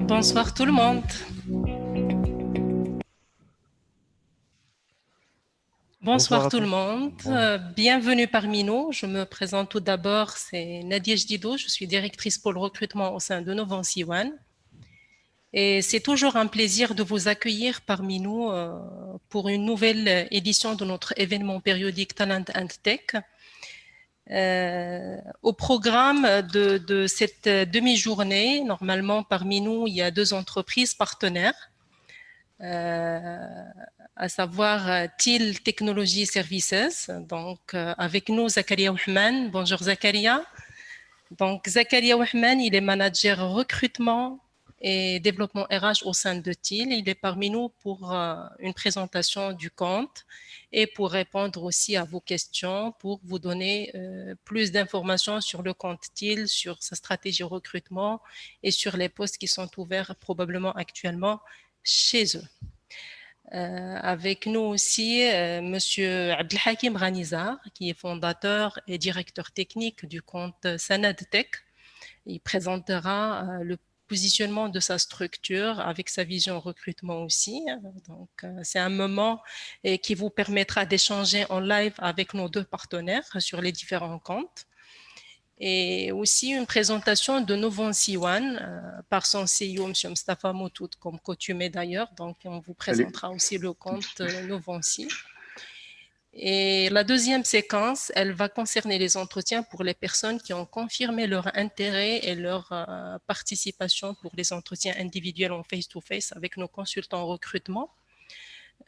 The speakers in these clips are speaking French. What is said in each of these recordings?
Bonsoir tout le monde. Bonsoir Bonsoir à tout le tous. monde. Bon, Bienvenue parmi nous. Je me présente tout d'abord, c'est Nadia Jdido. Je suis directrice pour le recrutement au sein de Novancy One. Et c'est toujours un plaisir de vous accueillir parmi nous pour une nouvelle édition de notre événement périodique Talent and Tech. Au programme de cette demi-journée, normalement parmi nous, il y a deux entreprises partenaires. À savoir TIL Technology Services. Donc, avec nous, Zakaria Ouhman. Bonjour Zakaria. Donc, Zakaria Ouhman, il est manager recrutement et développement RH au sein de TIL. Il est parmi nous pour une présentation du compte et pour répondre aussi à vos questions, pour vous donner plus d'informations sur le compte TIL, sur sa stratégie recrutement et sur les postes qui sont ouverts probablement actuellement chez eux. Avec nous aussi Monsieur Abdelhakim Ghanizar, qui est fondateur et directeur technique du compte Sanad Tech. Il présentera le positionnement de sa structure avec sa vision recrutement aussi. Donc, c'est un moment qui vous permettra d'échanger en live avec nos deux partenaires sur les différents comptes. Et aussi une présentation de Novancy One par son CEO, M. Mustafa Moutout, comme coutumé d'ailleurs. Donc, on vous salut. présentera aussi le compte Novancy. Et la deuxième séquence, elle va concerner les entretiens pour les personnes qui ont confirmé leur intérêt et leur participation pour les entretiens individuels en face-to-face avec nos consultants en recrutement.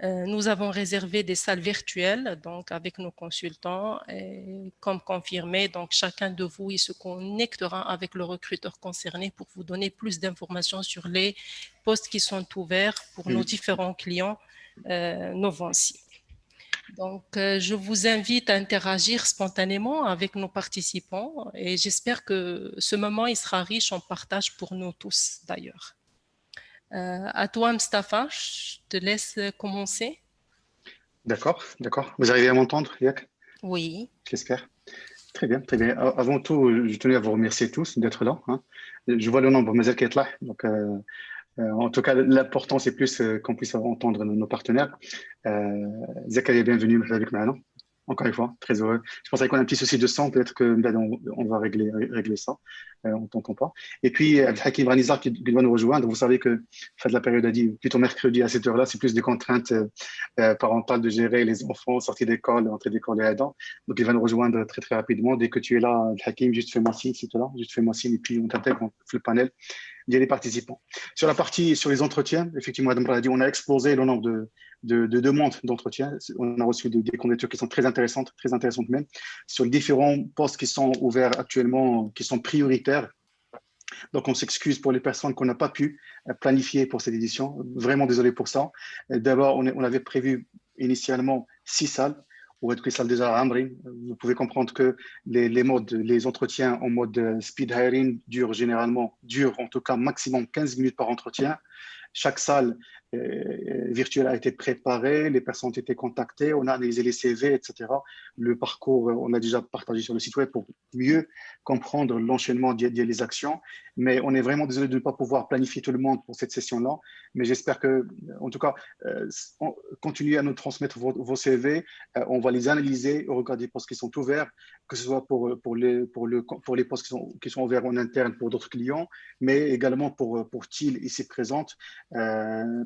Nous avons réservé des salles virtuelles donc avec nos consultants et comme confirmé, donc chacun de vous il se connectera avec le recruteur concerné pour vous donner plus d'informations sur les postes qui sont ouverts pour nos différents clients Novancy. Donc, je vous invite à interagir spontanément avec nos participants et j'espère que ce moment il sera riche en partage pour nous tous d'ailleurs. À toi, Mustafa, je te laisse commencer. D'accord, d'accord. Vous arrivez à m'entendre, Yak? Oui. J'espère. Très bien, très bien. Avant tout, je tenais à vous remercier tous d'être là, hein. Je vois le nombre, mais qui est là. Donc, en tout cas, l'important, c'est plus qu'on puisse entendre nos partenaires. Zakaria, bienvenue avec nous. Encore une fois, très heureux. Je pensais qu'on a un petit souci de son, peut-être que là, on va régler ça. On ne t'entend pas. Et puis, Hakim Ranizar qui doit nous rejoindre. Vous savez que fin de la période a dit, plutôt mercredi à cette heure-là, c'est plus des contraintes parentales de gérer les enfants, sortie d'école, entrée d'école et aidant. Donc, il va nous rejoindre très, très rapidement. Dès que tu es là, Hakim, juste fais-moi signe, si tu es là, juste fais-moi signe et puis on t'intègre, on fait le panel. Il y a les participants. Sur la partie, sur les entretiens, effectivement, Adam a dit, on a explosé le nombre de demandes d'entretien. On a reçu des candidatures qui sont très intéressantes même, sur les différents postes qui sont ouverts actuellement, qui sont prioritaires. Donc, on s'excuse pour les personnes qu'on n'a pas pu planifier pour cette édition. Vraiment désolé pour ça. D'abord, on avait prévu initialement 6 salles. Déjà, vous pouvez comprendre que les entretiens en mode speed hiring durent en tout cas maximum 15 minutes par entretien. Chaque salle virtuelle a été préparée, les personnes ont été contactées, on a analysé les CV, etc. Le parcours, on a déjà partagé sur le site web pour mieux comprendre l'enchaînement des actions. Mais on est vraiment désolé de ne pas pouvoir planifier tout le monde pour cette session-là. Mais j'espère que, en tout cas, continuez à nous transmettre vos CV. On va les analyser au regard des postes qui sont ouverts, que ce soit pour les postes qui sont ouverts en interne pour d'autres clients, mais également pour TIL ici présente.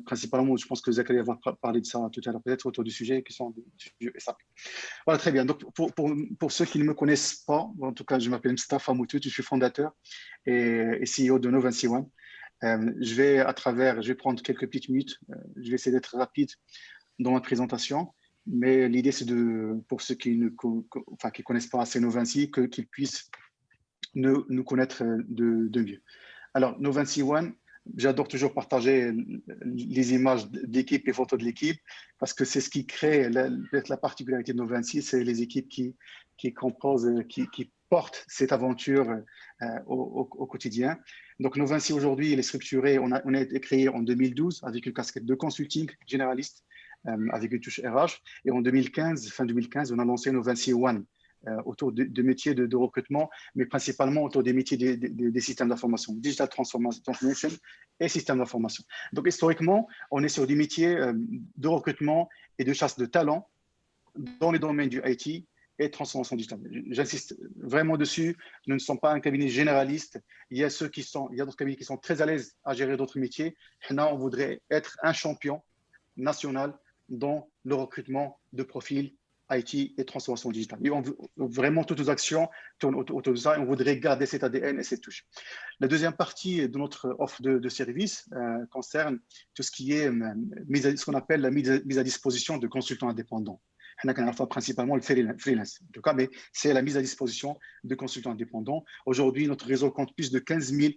Principalement, je pense que Zachary va parler de ça tout à l'heure, peut-être autour du sujet qui sont du SAP. Voilà, très bien. Donc, pour ceux qui ne me connaissent pas, en tout cas, je m'appelle Mustafa Moutout, je suis fondateur et CEO de Novancy One. Je vais prendre quelques petites minutes. Je vais essayer d'être rapide dans ma présentation, mais l'idée, c'est pour ceux qui ne qui connaissent pas assez Novancy, qu'ils puissent nous connaître de mieux. Alors, Novancy One, j'adore toujours partager les images d'équipe et photos de l'équipe parce que c'est ce qui crée la particularité de Novancy, c'est les équipes qui composent, qui portent cette aventure au quotidien. Donc, Novancy aujourd'hui, il est structuré, on a été créé en 2012 avec une casquette de consulting généraliste avec une touche RH. Et en 2015, fin 2015, on a lancé Novancy One, autour de métiers de recrutement, mais principalement autour des métiers des systèmes d'information, digital transformation et systèmes d'information. Donc, historiquement, on est sur des métiers de recrutement et de chasse de talents dans les domaines du IT et transformation digitale. J'insiste vraiment dessus. Nous ne sommes pas un cabinet généraliste. Il y a d'autres cabinets qui sont très à l'aise à gérer d'autres métiers. Là, on voudrait être un champion national dans le recrutement de profils IT et transformation digitale. Et vraiment, toutes nos actions tournent autour de ça et on voudrait garder cet ADN et cette touche. La deuxième partie de notre offre de services concerne tout ce qui est ce qu'on appelle la mise à disposition de consultants indépendants. Principalement le freelance, en tout cas, mais c'est la mise à disposition de consultants indépendants. Aujourd'hui, notre réseau compte plus de 15 000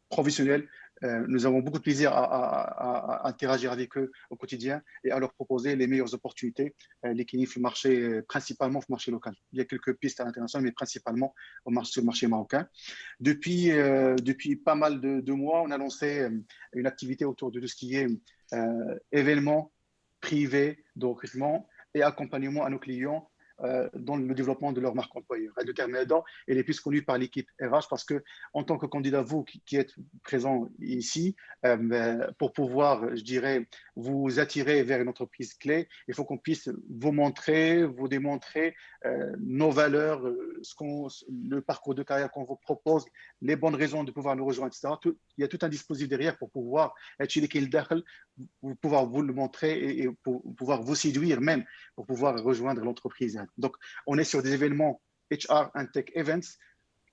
professionnels. Nous avons beaucoup de plaisir à interagir avec eux au quotidien et à leur proposer les meilleures opportunités, l'équilibre du marché, principalement au marché local. Il y a quelques pistes à l'international, mais principalement sur le marché marocain. Depuis pas mal de mois, on a lancé une activité autour de tout ce qui est événements privés de recrutement et accompagnement à nos clients dans le développement de leur marque employeur. De Carmeda, elle est plus connue par l'équipe RH parce que, en tant que candidat, vous qui êtes présent ici, pour pouvoir, je dirais, vous attirer vers une entreprise clé, il faut qu'on puisse vous montrer, vous démontrer nos valeurs, le parcours de carrière qu'on vous propose, les bonnes raisons de pouvoir nous rejoindre, etc. Il y a tout un dispositif derrière pour pouvoir pouvoir vous le montrer et pour pouvoir vous séduire même, pour pouvoir rejoindre l'entreprise. Donc, on est sur des événements HR and Tech Events.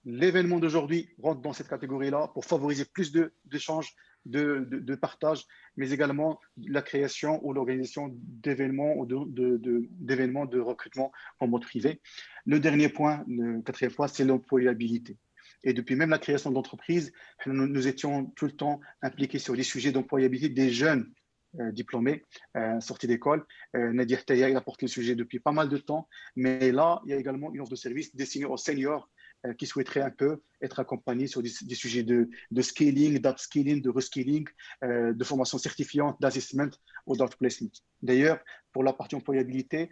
L'événement d'aujourd'hui rentre dans cette catégorie-là pour favoriser plus d'échanges, de partage, mais également la création ou l'organisation d'événements ou d'événements de recrutement en mode privé. Le dernier point, le quatrième point, c'est l'employabilité. Et depuis même la création de l'entreprise, nous étions tout le temps impliqués sur les sujets d'employabilité des jeunes diplômés, sortis d'école. Nadia Htaya, il apporte le sujet depuis pas mal de temps, mais là, il y a également une offre de service destinée aux seniors qui souhaiteraient un peu être accompagnés sur des sujets de scaling, d'upskilling, de reskilling, de formation certifiante, d'assessment ou d'outplacement. D'ailleurs, pour la partie employabilité,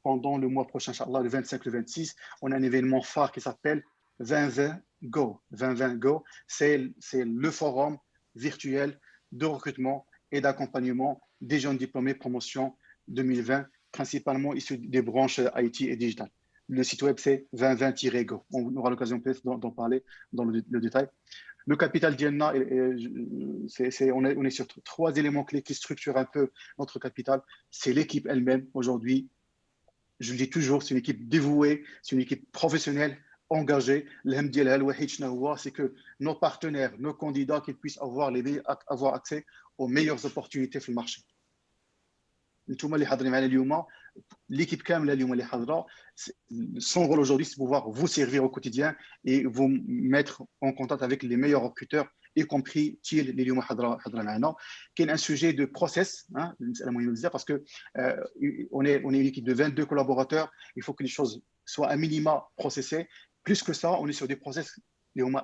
pendant le mois prochain, Inch'Allah, le 25, le 26, on a un événement phare qui s'appelle 2020 Go. 2020 Go, c'est le forum virtuel de recrutement et d'accompagnement des jeunes diplômés promotion 2020, principalement issus des branches IT et digital. Le site web, c'est 2020-go. On aura l'occasion peut-être d'en parler dans le détail. Le capital d'Ienna, on est sur trois éléments clés qui structurent un peu notre capital. C'est l'équipe elle-même aujourd'hui. Je le dis toujours, c'est une équipe dévouée, c'est une équipe professionnelle, engagée. C'est que nos partenaires, nos candidats, qu'ils puissent avoir accès aux meilleures opportunités sur le marché. L'équipe son rôle aujourd'hui, c'est de pouvoir vous servir au quotidien et vous mettre en contact avec les meilleurs recruteurs, y compris qui est un sujet de process, hein, parce que on est une équipe de 22 collaborateurs. Il faut que les choses soient à minima processées. Plus que ça, on est sur des process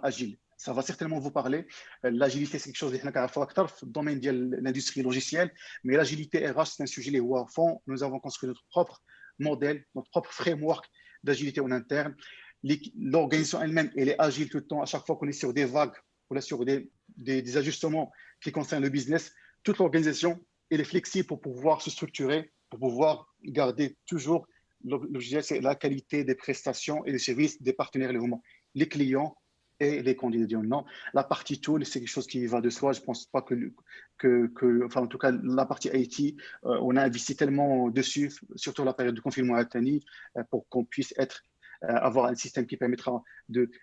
agiles. Ça va certainement vous parler. L'agilité, c'est quelque chose qui est dans le domaine de l'industrie logicielle, mais l'agilité RH, c'est un sujet qui est à fond. Nous avons construit notre propre modèle, notre propre framework d'agilité en interne. L'organisation elle-même, elle est agile tout le temps. À chaque fois qu'on est sur des vagues, on est sur des ajustements qui concernent le business, toute l'organisation, elle est flexible pour pouvoir se structurer, pour pouvoir garder toujours l'objectif, c'est la qualité des prestations et des services des partenaires, les clients et les candidats. Non, la partie tool, c'est quelque chose qui va de soi. Je ne pense pas enfin, en tout cas, la partie IT, on a investi tellement dessus, surtout la période de confinement à Tani, pour qu'on puisse avoir un système qui permettra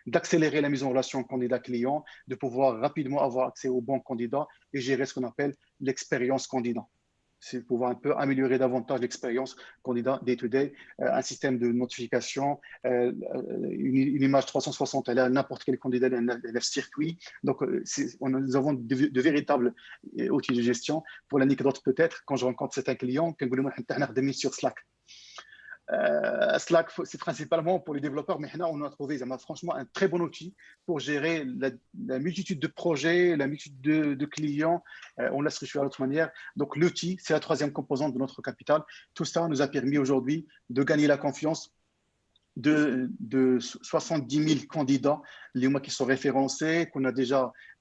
d'accélérer la mise en relation candidat-client, de pouvoir rapidement avoir accès aux bons candidats et gérer ce qu'on appelle l'expérience candidat. C'est pouvoir un peu améliorer davantage l'expérience candidat day-to-day, un système de notification, une image 360, elle a n'importe quel candidat, un circuit. Donc, nous avons de véritables outils de gestion. Pour l'anecdote peut-être, quand je rencontre certains clients, sur Slack. Slack, c'est principalement pour les développeurs, mais là, on a trouvé franchement un très bon outil pour gérer la multitude de projets, la multitude de clients. On l'a structuré de l'autre manière. Donc, l'outil, c'est la troisième composante de notre capital. Tout ça nous a permis aujourd'hui de gagner la confiance de 70 000 candidats qui sont référencés,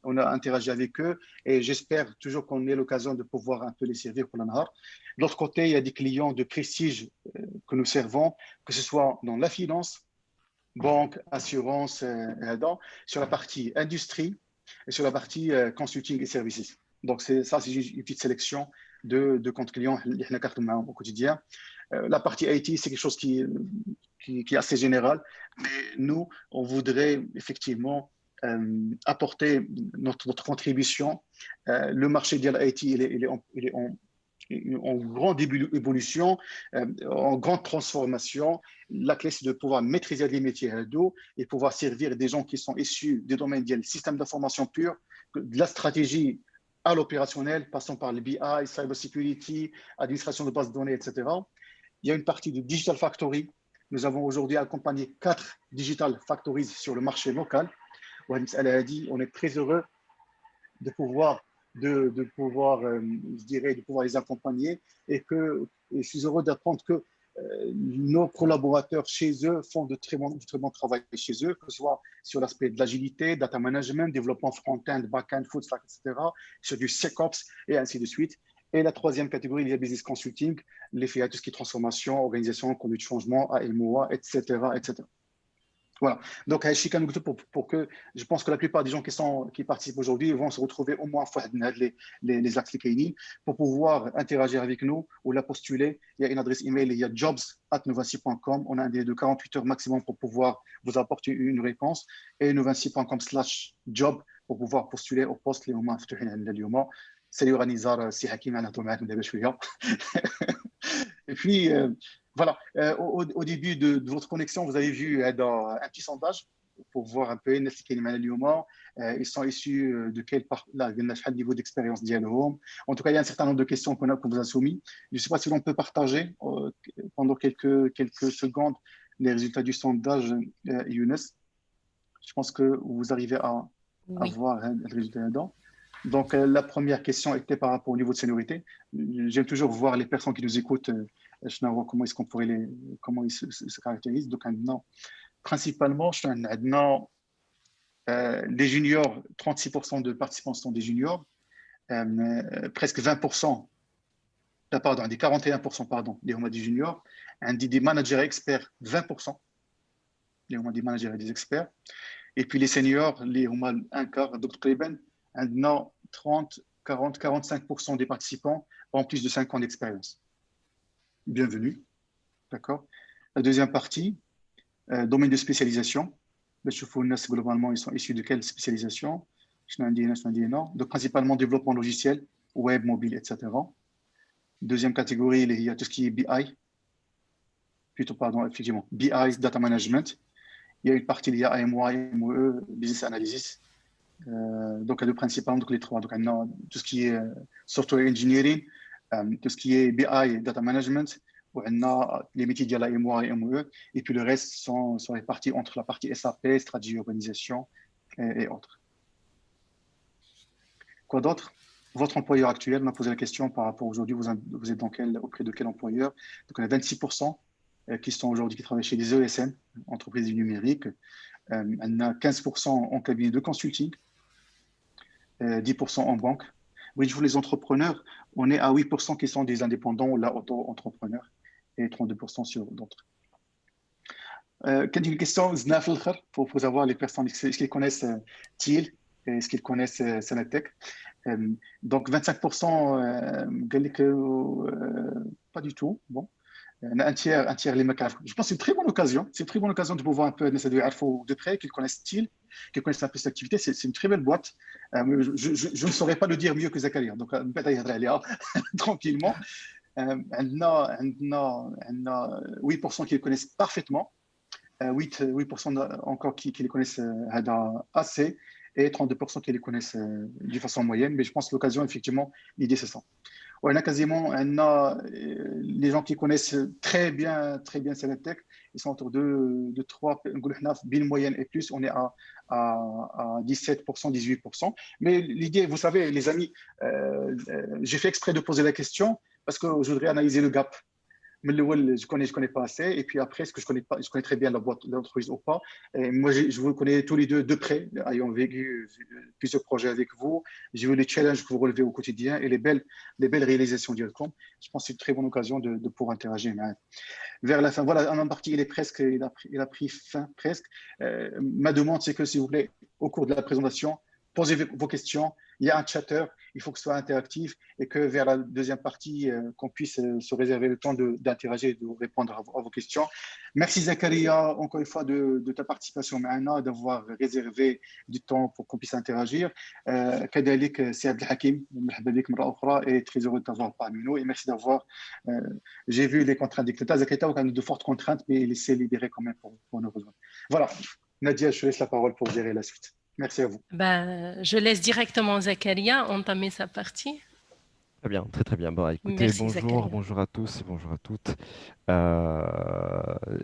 on a interagi avec eux et j'espère toujours qu'on ait l'occasion de pouvoir un peu les servir pour l'année. De l'autre côté, il y a des clients de prestige que nous servons, que ce soit dans la finance, banque, assurance, sur la partie industrie et sur la partie consulting et services. Donc, c'est une petite sélection de comptes clients au quotidien. La partie IT, c'est quelque chose qui est assez général, mais nous, on voudrait effectivement apporter notre contribution. Le marché de l'IT, il est en grande évolution, en grande transformation. La clé, c'est de pouvoir maîtriser les métiers et pouvoir servir des gens qui sont issus des domaines du système d'information pur, de la stratégie à l'opérationnel, passant par le BI, cybersecurity, administration de bases de données, etc. Il y a une partie de Digital Factory. Nous avons aujourd'hui accompagné 4 Digital Factories sur le marché local. Elle a dit, on est très heureux de pouvoir de pouvoir les accompagner et je suis heureux d'apprendre que nos collaborateurs chez eux font de très bon travail chez eux, que ce soit sur l'aspect de l'agilité, data management, développement front-end, back-end, full stack, etc., sur du SecOps et ainsi de suite. Et la troisième catégorie, il y a business consulting, les faits, tout ce qui est transformation, organisation, conduite de changement, AMOA, etc., etc. Voilà. Donc, pour que je pense que la plupart des gens qui participent aujourd'hui vont se retrouver au moins les axes pour pouvoir interagir avec nous ou la postuler. Il y a une adresse email, il y a jobs@nouvinci.com. On a un délai de 48 heures maximum pour pouvoir vous apporter une réponse et nouvinci.com/job pour pouvoir postuler au poste اللي هما مفتوحين عندنا اليوم. Salut Ranizar, c'est Hakim, معناتهم معكم دابا شويه. Et puis, voilà, au début de votre connexion, vous avez vu un petit sondage pour voir un peu ils sont issus de quel niveau d'expérience d'IALOM. En tout cas, il y a un certain nombre de questions qu'on vous a soumis. Je ne sais pas si l'on peut partager pendant quelques secondes les résultats du sondage, Younes. Je pense que vous arrivez à voir le résultat dedans. Donc, la première question était par rapport au niveau de seniorité. J'aime toujours voir les personnes qui nous écoutent, comment est-ce qu'on pourrait comment ils se caractérisent. Donc, maintenant, principalement, les juniors, 36% de participants sont des juniors, presque 20%, pardon, des 41%, pardon, des juniors, des managers experts, 20%, des managers et des experts. Et puis les seniors, les un quart, Dr. Kleben, maintenant 30, 40, 45% des participants ont plus de 5 ans d'expérience. Bienvenue. D'accord. La deuxième partie, domaine de spécialisation. Globalement, ils sont issus de quelle spécialisation? Donc, principalement développement logiciel, web, mobile, etc. Deuxième catégorie, il y a tout ce qui est BI. Plutôt, pardon, effectivement, BI, data management. Il y a une partie, il y a AMOA, MOE, business analysis. Donc, principalement, donc les trois. Donc, tout ce qui est software engineering, tout ce qui est BI, data management, on a les métiers de la MOA et MOE, et puis le reste sont répartis entre la partie SAP, stratégie, organisation et autres. Quoi d'autre? Votre employeur actuel, on a posé la question par rapport aujourd'hui, vous êtes auprès de quel employeur? Donc, on a 26% qui sont aujourd'hui qui travaillent chez des ESN, entreprises du numérique. On a 15% en cabinet de consulting, 10% en banque. Oui, pour les entrepreneurs, on est à 8% qui sont des indépendants ou là auto-entrepreneurs et 32% sur d'autres. Une question, pour savoir les personnes, est-ce qu'ils connaissent TIL, est-ce qu'ils connaissent Senatech. Donc 25%, pas du tout. Bon. Un tiers les mecs. Je pense que c'est une très bonne occasion. C'est une très bonne occasion de pouvoir un peu de près, qu'ils connaissent TIL, qu'ils connaissent un peu cette activité. C'est une très belle boîte. Je ne saurais pas le dire mieux que Zakaria. Donc, tranquillement. On a 8% qui les connaissent parfaitement. 8% encore qui les connaissent assez et 32% qui les connaissent de façon moyenne. Mais je pense que l'occasion, effectivement, l'idée, c'est ça. On a quasiment les gens qui connaissent très bien Senatech, ils sont autour de 3 billes moyenne et plus, on est à 17%, 18%. Mais l'idée, vous savez, les amis, j'ai fait exprès de poser la question parce que je voudrais analyser le gap. Mais je connais pas assez. Et puis après, est-ce que je connais pas, je connais très bien la boîte, l'entreprise ou pas. Et moi, je vous connais tous les deux de près, ayant vécu plusieurs projets avec vous. J'ai vu les challenges que vous relevez au quotidien et les belles réalisations d'Yelcom. Je pense que c'est une très bonne occasion de pouvoir interagir. Mais vers la fin, voilà, en partie, il a pris fin presque. Ma demande, c'est que, s'il vous plaît, au cours de la présentation, posez vos questions. Il y a un chatter, il faut que ce soit interactif et que vers la deuxième partie, qu'on puisse se réserver le temps d'interagir et de répondre à vos questions. Merci Zakaria, encore une fois, de ta participation maintenant, d'avoir réservé du temps pour qu'on puisse interagir. كذلك سي عبد الحكيم مرحبا بك مرة أخرى et très heureux de t'avoir parmi nous et merci d'avoir j'ai vu les contraintes des Zakaria a de fortes contraintes mais il s'est libéré quand même pour nous rejoindre. Voilà, Nadia, je te laisse la parole pour gérer la suite. Merci à vous. Ben, je laisse directement Zakaria entamer sa partie. Très bien, très très bien. Bon, écoutez, Merci Zakaria. bonjour à tous et bonjour à toutes.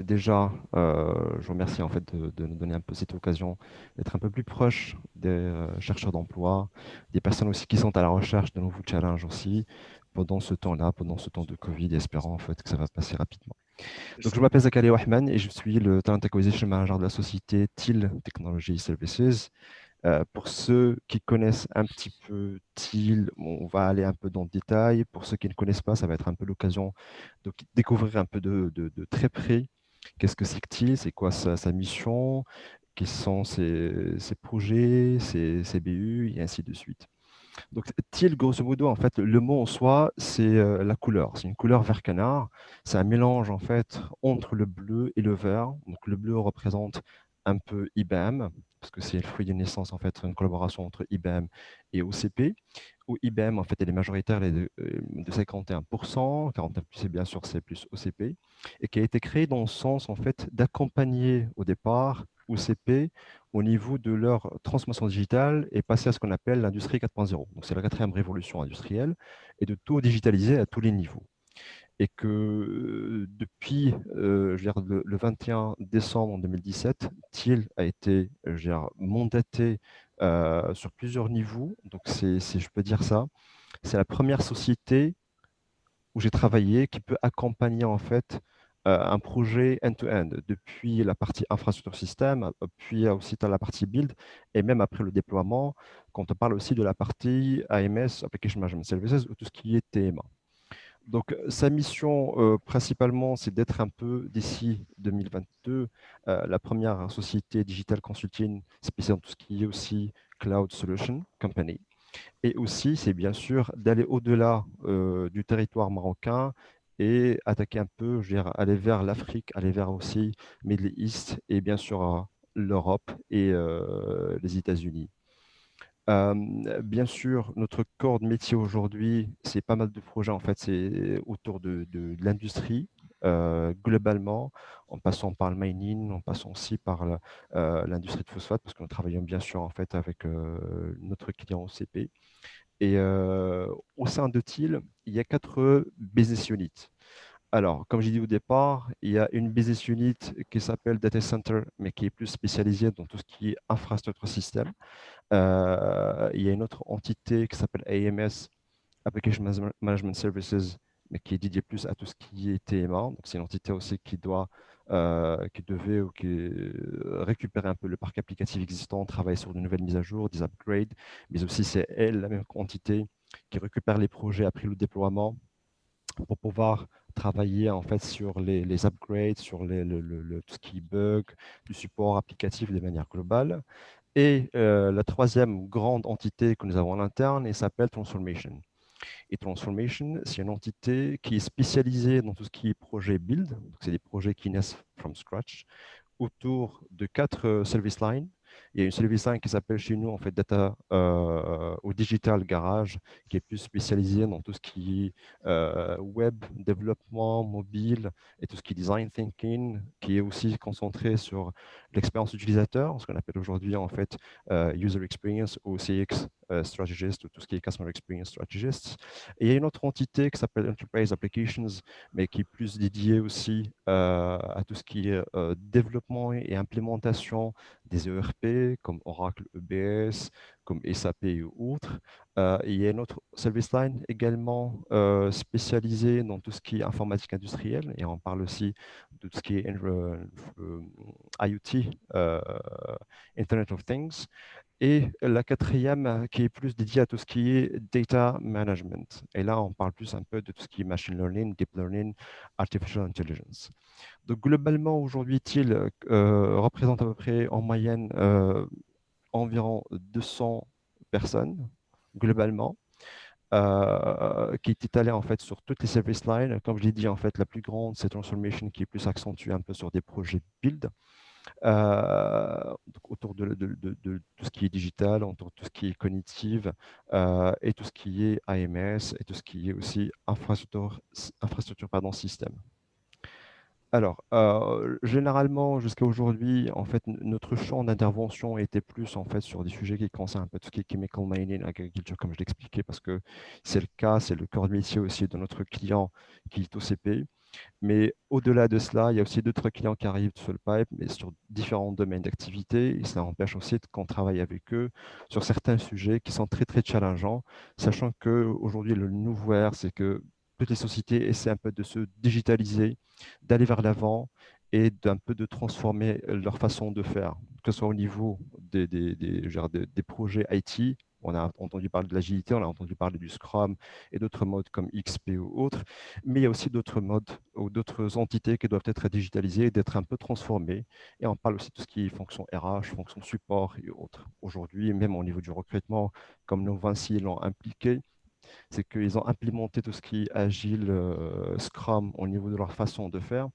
Déjà, je vous remercie en fait de nous donner un peu cette occasion d'être un peu plus proche des chercheurs d'emploi, des personnes aussi qui sont à la recherche de nouveaux challenges aussi pendant ce temps-là, pendant ce temps de Covid, espérant en fait que ça va passer rapidement. Donc, je m'appelle Zakaria Wahman et je suis le Talent Acquisition Manager de la société TIL Technology Services. Pour ceux qui connaissent un petit peu TIL, on va aller un peu dans le détail. Pour ceux qui ne connaissent pas, ça va être un peu l'occasion de découvrir un peu de très près qu'est-ce que c'est que TIL, c'est quoi sa mission, quels sont ses projets, ses BU, et ainsi de suite. Donc, teal, grosso modo, en fait, le mot en soi, c'est la couleur. C'est une couleur vert canard. C'est un mélange, en fait, entre le bleu et le vert. Donc, le bleu représente un peu IBM, parce que c'est le fruit d'une naissance, en fait, une collaboration entre IBM et OCP, où IBM, en fait, elle est majoritaire, elle est de 51%, 41 plus, c'est bien sûr, c'est plus OCP, et qui a été créée dans le sens, en fait, d'accompagner au départ OCP au niveau de leur transformation digitale et passer à ce qu'on appelle l'industrie 4.0. Donc, c'est la quatrième révolution industrielle et de tout digitaliser à tous les niveaux. Et que depuis je veux dire, le 21 décembre 2017, TIL a été mandaté sur plusieurs niveaux. Donc, je peux dire ça, c'est la première société où j'ai travaillé qui peut accompagner en fait un projet end-to-end, depuis la partie infrastructure système, puis aussi à la partie build, et même après le déploiement, quand on parle aussi de la partie AMS, Application Management Services, ou tout ce qui est TMA. Donc, sa mission principalement, c'est d'être un peu, d'ici 2022, la première société digital consulting spécialisée dans tout ce qui est aussi Cloud Solution Company. Et aussi, c'est bien sûr d'aller au-delà du territoire marocain et attaquer un peu, je veux dire, aller vers l'Afrique, aller vers aussi Middle East et bien sûr l'Europe et les États-Unis. Bien sûr, notre corps de métier aujourd'hui, c'est pas mal de projets en fait, c'est autour de l'industrie. Globalement, en passant par le mining, en passant aussi par l'industrie de phosphate, parce que nous travaillons bien sûr en fait avec notre client OCP. Et au sein de TIL, il y a 4 business units. Alors, comme j'ai dit au départ, il y a une business unit qui s'appelle Data Center, mais qui est plus spécialisée dans tout ce qui est infrastructure système. Il y a une autre entité qui s'appelle AMS, Application Management Services, mais qui est dédiée plus à tout ce qui est TMA. Donc, c'est une entité aussi qui devait ou qui récupérer un peu le parc applicatif existant, travailler sur de nouvelles mises à jour, des upgrades, mais aussi c'est elle, la même entité, qui récupère les projets après le déploiement pour pouvoir travailler en fait sur les upgrades, sur tout ce qui est bug, du support applicatif de manière globale. Et la troisième grande entité que nous avons en interne, elle s'appelle Transformation. Et Transformation, c'est une entité qui est spécialisée dans tout ce qui est projet build. C'est des projets qui naissent from scratch autour de 4 service lines. Il y a une service line qui s'appelle chez nous en fait Data ou Digital Garage, qui est plus spécialisée dans tout ce qui est web, développement, mobile et tout ce qui est design thinking, qui est aussi concentré sur l'expérience utilisateur, ce qu'on appelle aujourd'hui en fait user experience ou CX strategist ou tout ce qui est customer experience strategist. Et il y a une autre entité qui s'appelle Enterprise Applications, mais qui est plus dédiée aussi à tout ce qui est développement et implémentation des ERP comme Oracle EBS, comme SAP et autres. Il y a notre service line également spécialisée dans tout ce qui est informatique industrielle et on parle aussi de tout ce qui est IoT, Internet of Things. Et la quatrième qui est plus dédiée à tout ce qui est data management. Et là, on parle plus un peu de tout ce qui est machine learning, deep learning, artificial intelligence. Donc globalement, aujourd'hui, TIL représente à peu près en moyenne environ 200 personnes, globalement, qui est étalée en fait sur toutes les service lines. Comme je l'ai dit, en fait, la plus grande, c'est Transformation qui est plus accentuée un peu sur des projets build. Donc autour de tout ce qui est digital, autour de tout ce qui est cognitive et tout ce qui est AMS et tout ce qui est aussi infrastructure pardon, système. Alors, généralement, jusqu'à aujourd'hui, en fait, notre champ d'intervention était plus en fait sur des sujets qui concernent un peu tout ce qui est chemical mining, agriculture, comme je l'expliquais, parce que c'est le cas, c'est le cœur de métier aussi de notre client qui est OCP. Mais au-delà de cela, il y a aussi d'autres clients qui arrivent sur le pipe, mais sur différents domaines d'activité. Et ça empêche aussi qu'on travaille avec eux sur certains sujets qui sont très, très challengeants, sachant qu'aujourd'hui, le nouveau air, c'est que toutes les sociétés essaient un peu de se digitaliser, d'aller vers l'avant et d'un peu de transformer leur façon de faire, que ce soit au niveau des projets IT. On a entendu parler de l'agilité, on a entendu parler du Scrum et d'autres modes comme XP ou autres, mais il y a aussi d'autres modes ou d'autres entités qui doivent être digitalisées, d'être un peu transformées. Et on parle aussi de tout ce qui est fonction RH, fonction support et autres. Aujourd'hui, même au niveau du recrutement, comme nos Vinci l'ont impliqué, c'est qu'ils ont implémenté tout ce qui est agile, Scrum au niveau de leur façon de faire.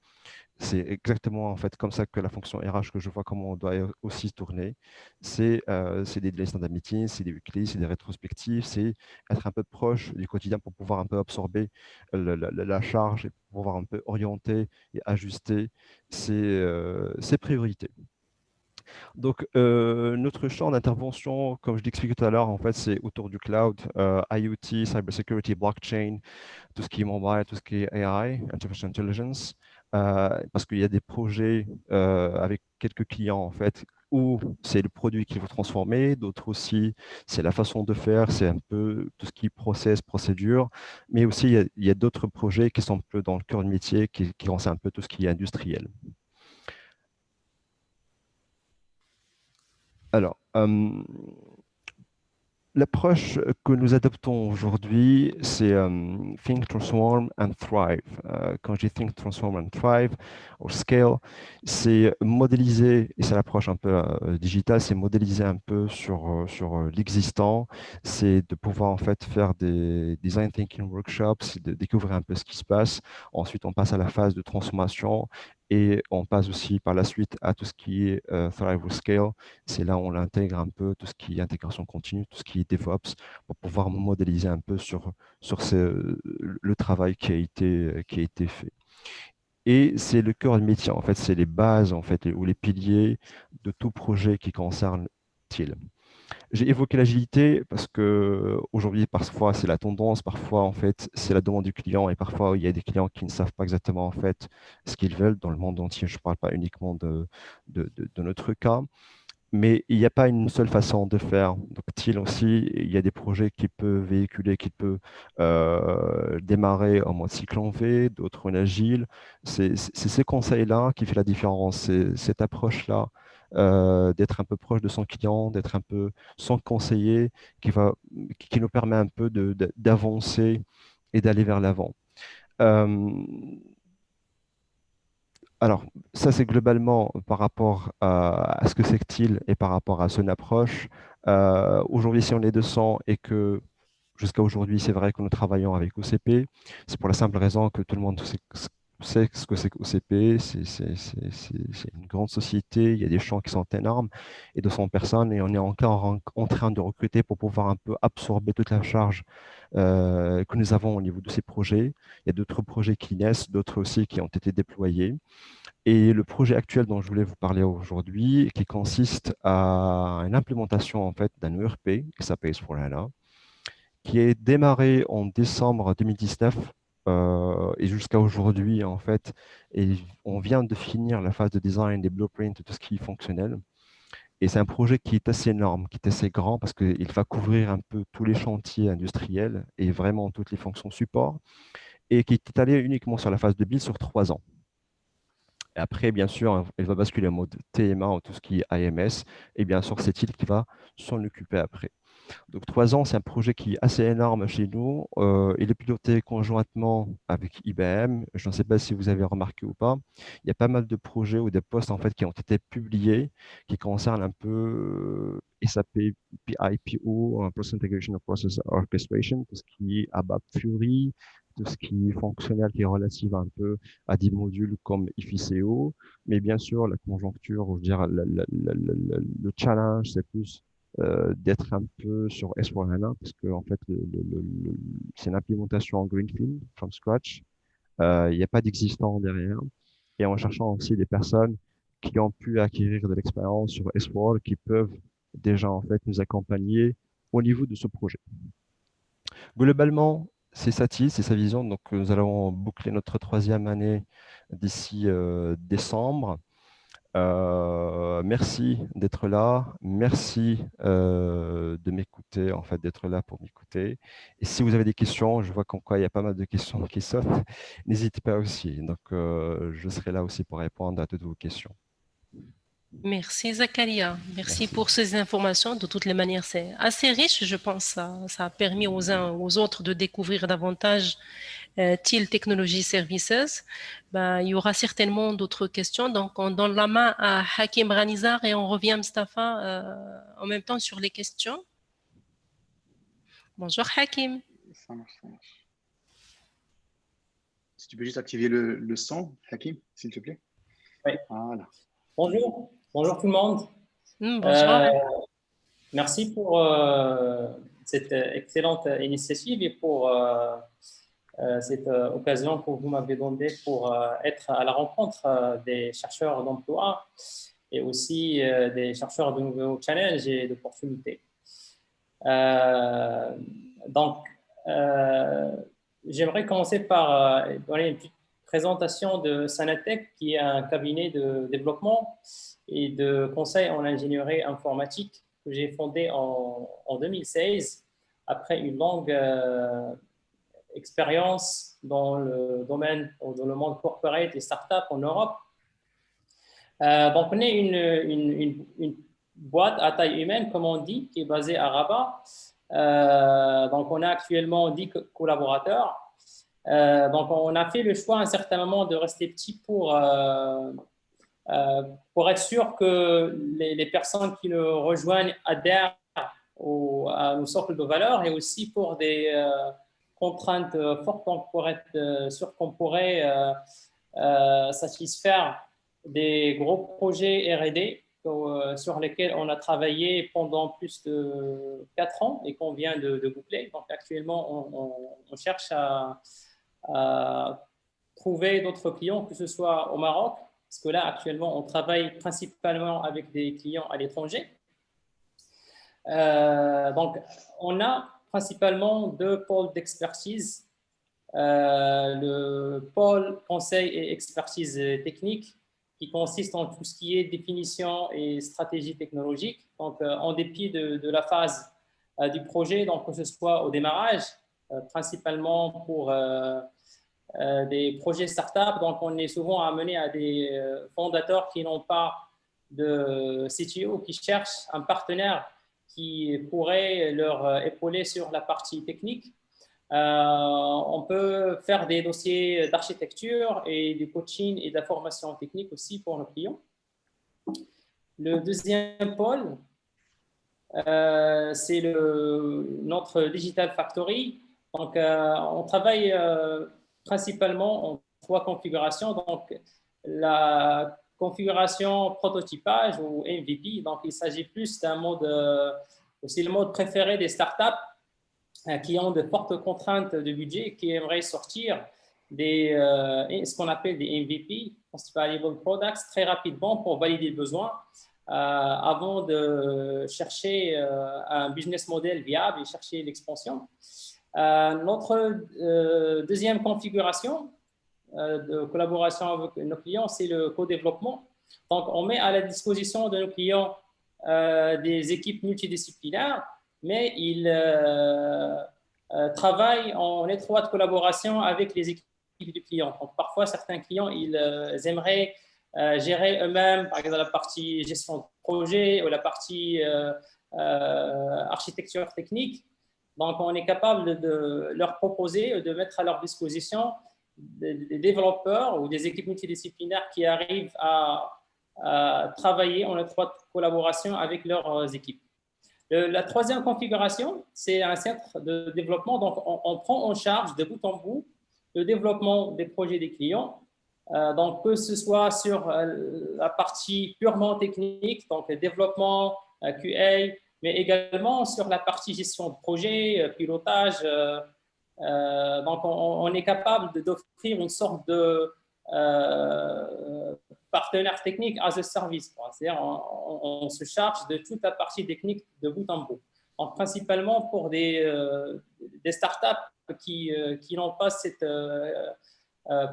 C'est exactement en fait comme ça que la fonction RH que je vois comment on doit aussi tourner. C'est des daily standard meetings, c'est des weekly, c'est des rétrospectives, c'est être un peu proche du quotidien pour pouvoir un peu absorber la charge et pour pouvoir un peu orienter et ajuster ses priorités. Donc, notre champ d'intervention, comme je l'expliquais tout à l'heure, en fait, c'est autour du cloud, IoT, cybersecurity, blockchain, tout ce qui est mobile, tout ce qui est AI, artificial intelligence, parce qu'il y a des projets avec quelques clients, en fait, où c'est le produit qu'il faut transformer, d'autres aussi, c'est la façon de faire, c'est un peu tout ce qui est process, procédure, mais aussi il y a d'autres projets qui sont un peu dans le cœur de métier, qui concernent un peu tout ce qui est industriel. Alors, l'approche que nous adoptons aujourd'hui, c'est Think, Transform and Thrive. Quand je dis Think, Transform and Thrive, au scale, c'est modéliser, et c'est l'approche un peu digitale, c'est modéliser un peu sur l'existant, c'est de pouvoir en fait faire des design thinking workshops, de découvrir un peu ce qui se passe. Ensuite, on passe à la phase de transformation et on passe aussi par la suite à tout ce qui est Thrive ou Scale. C'est là où on intègre un peu tout ce qui est intégration continue, tout ce qui est DevOps, pour pouvoir modéliser un peu sur le travail qui a été fait. Et c'est le cœur du métier, en fait, c'est les bases, en fait, ou les piliers de tout projet qui concerne TIL. J'ai évoqué l'agilité parce que aujourd'hui, parfois, c'est la tendance, parfois, en fait, c'est la demande du client et parfois, il y a des clients qui ne savent pas exactement, en fait, ce qu'ils veulent dans le monde entier. Je ne parle pas uniquement de notre cas. Mais il n'y a pas une seule façon de faire. Donc, TIL aussi, il y a des projets qui peuvent véhiculer, qui peuvent démarrer en mode cycle en V, d'autres en agile. C'est ces conseils-là qui fait la différence. C'est cette approche-là, d'être un peu proche de son client, d'être un peu son conseiller, qui nous permet un peu d'avancer et d'aller vers l'avant. Alors, ça, c'est globalement par rapport à ce que c'est que TIL et par rapport à son approche. Aujourd'hui, si on est 200 et que jusqu'à aujourd'hui, c'est vrai que nous travaillons avec OCP, c'est pour la simple raison que tout le monde sait ce que c'est qu'OCP. C'est une grande société, il y a des champs qui sont énormes et 200 personnes et on est encore en train de recruter pour pouvoir un peu absorber toute la charge que nous avons au niveau de ces projets. Il y a d'autres projets qui naissent, d'autres aussi qui ont été déployés. Et le projet actuel dont je voulais vous parler aujourd'hui, qui consiste à une implémentation en fait d'un ERP qui s'appelle S4HANA, qui est démarré en décembre 2019 et jusqu'à aujourd'hui en fait, et on vient de finir la phase de design des blueprints, tout ce qui est fonctionnel. Et c'est un projet qui est assez énorme, qui est assez grand parce qu'il va couvrir un peu tous les chantiers industriels et vraiment toutes les fonctions support et qui est étalé uniquement sur la phase de build sur 3 ans. Et après, bien sûr, elle va basculer en mode TMA, en tout ce qui est AMS. Et bien sûr, c'est il qui va s'en occuper après. Donc, 3 ans, c'est un projet qui est assez énorme chez nous. Il est piloté conjointement avec IBM. Je ne sais pas si vous avez remarqué ou pas. Il y a pas mal de projets ou des postes en fait, qui ont été publiés qui concernent un peu SAP, PIPO, Process Integration of Process Orchestration, tout ce qui est ABAP Fury, tout ce qui est fonctionnel qui est relatif un peu à des modules comme IFICO. Mais bien sûr, la conjoncture, ou je veux dire, le challenge, c'est plus d'être un peu sur S/4HANA parce que en fait, c'est une implémentation en greenfield, from scratch. Il n'y a pas d'existant derrière. Et en cherchant aussi des personnes qui ont pu acquérir de l'expérience sur S/4 qui peuvent déjà en fait nous accompagner au niveau de ce projet. Globalement, c'est c'est sa vision. Donc, nous allons boucler notre 3e année d'ici décembre. Merci d'être là. Merci de m'écouter, en fait, d'être là pour m'écouter. Et si vous avez des questions, je vois qu'en quoi il y a pas mal de questions qui sautent, n'hésitez pas aussi. Donc, je serai là aussi pour répondre à toutes vos questions. Merci Zakaria, merci Merci. pour ces informations. De toutes les manières, c'est assez riche, je pense. Ça a permis aux uns aux autres de découvrir davantage TIL Technology Services. Ben, il y aura certainement d'autres questions. Donc, on donne la main à Hakim Ranizar et on revient, Mustafa, en même temps sur les questions. Bonjour Hakim. Ça marche, ça marche. Si tu peux juste activer le son, Hakim, s'il te plaît. Oui. Voilà. Bonjour, bonjour tout le monde. Bonjour. Merci pour cette excellente initiative et pour cette occasion que vous m'avez donnée pour être à la rencontre des chercheurs d'emploi et aussi des chercheurs de nouveaux challenges et d'opportunités. Donc, j'aimerais commencer par donner une petite présentation de Sanatech, qui est un cabinet de développement et de conseil en ingénierie informatique que j'ai fondé en 2016 après une longue expérience dans le domaine, dans le monde corporate et start-up en Europe. Donc, on est une boîte à taille humaine, comme on dit, qui est basée à Rabat. Donc, on a actuellement 10 collaborateurs. Donc, on a fait le choix à un certain moment de rester petit pour être sûr que les personnes qui nous rejoignent adhèrent à nos socles de valeurs et aussi pour des contraintes fortes pour être sûr qu'on pourrait satisfaire des gros projets R&D sur lesquels on a travaillé pendant plus de 4 ans et qu'on vient de boucler. Donc actuellement, on cherche à trouver d'autres clients, que ce soit au Maroc, parce que là, actuellement, on travaille principalement avec des clients à l'étranger. Donc, on a principalement 2 pôles d'expertise. Le pôle conseil et expertise technique, qui consiste en tout ce qui est définition et stratégie technologique. Donc, en dépit de la phase du projet, donc que ce soit au démarrage, principalement pour des projets start-up. Donc, on est souvent amené à des fondateurs qui n'ont pas de CTO, qui cherchent un partenaire qui pourrait leur épauler sur la partie technique. On peut faire des dossiers d'architecture et du coaching et de la formation technique aussi pour nos clients. Le deuxième pôle, c'est notre Digital Factory. Donc, on travaille principalement en 3 configurations. Donc, la configuration prototypage ou MVP. Donc, il s'agit plus d'un mode, aussi le mode préféré des startups qui ont de fortes contraintes de budget, qui aimeraient sortir ce qu'on appelle des MVP, Most Valuable Products, très rapidement pour valider le besoin avant de chercher un business model viable et chercher l'expansion. Notre deuxième configuration de collaboration avec nos clients, c'est le co-développement. Donc, on met à la disposition de nos clients des équipes multidisciplinaires, mais ils travaillent en étroite collaboration avec les équipes du client. Donc, parfois, certains clients, ils aimeraient gérer eux-mêmes, par exemple, la partie gestion de projet ou la partie architecture technique. Donc, on est capable de leur proposer, de mettre à leur disposition des développeurs ou des équipes multidisciplinaires qui arrivent à travailler en étroite collaboration avec leurs équipes. La troisième configuration, c'est un centre de développement. Donc, on prend en charge de bout en bout le développement des projets des clients. Donc, que ce soit sur la partie purement technique, donc le développement, QA, mais également sur la partie gestion de projet, pilotage. Donc, on est capable d'offrir une sorte de partenaire technique as a service. C'est-à-dire, on se charge de toute la partie technique de bout en bout. Donc, principalement pour des startups qui n'ont pas cette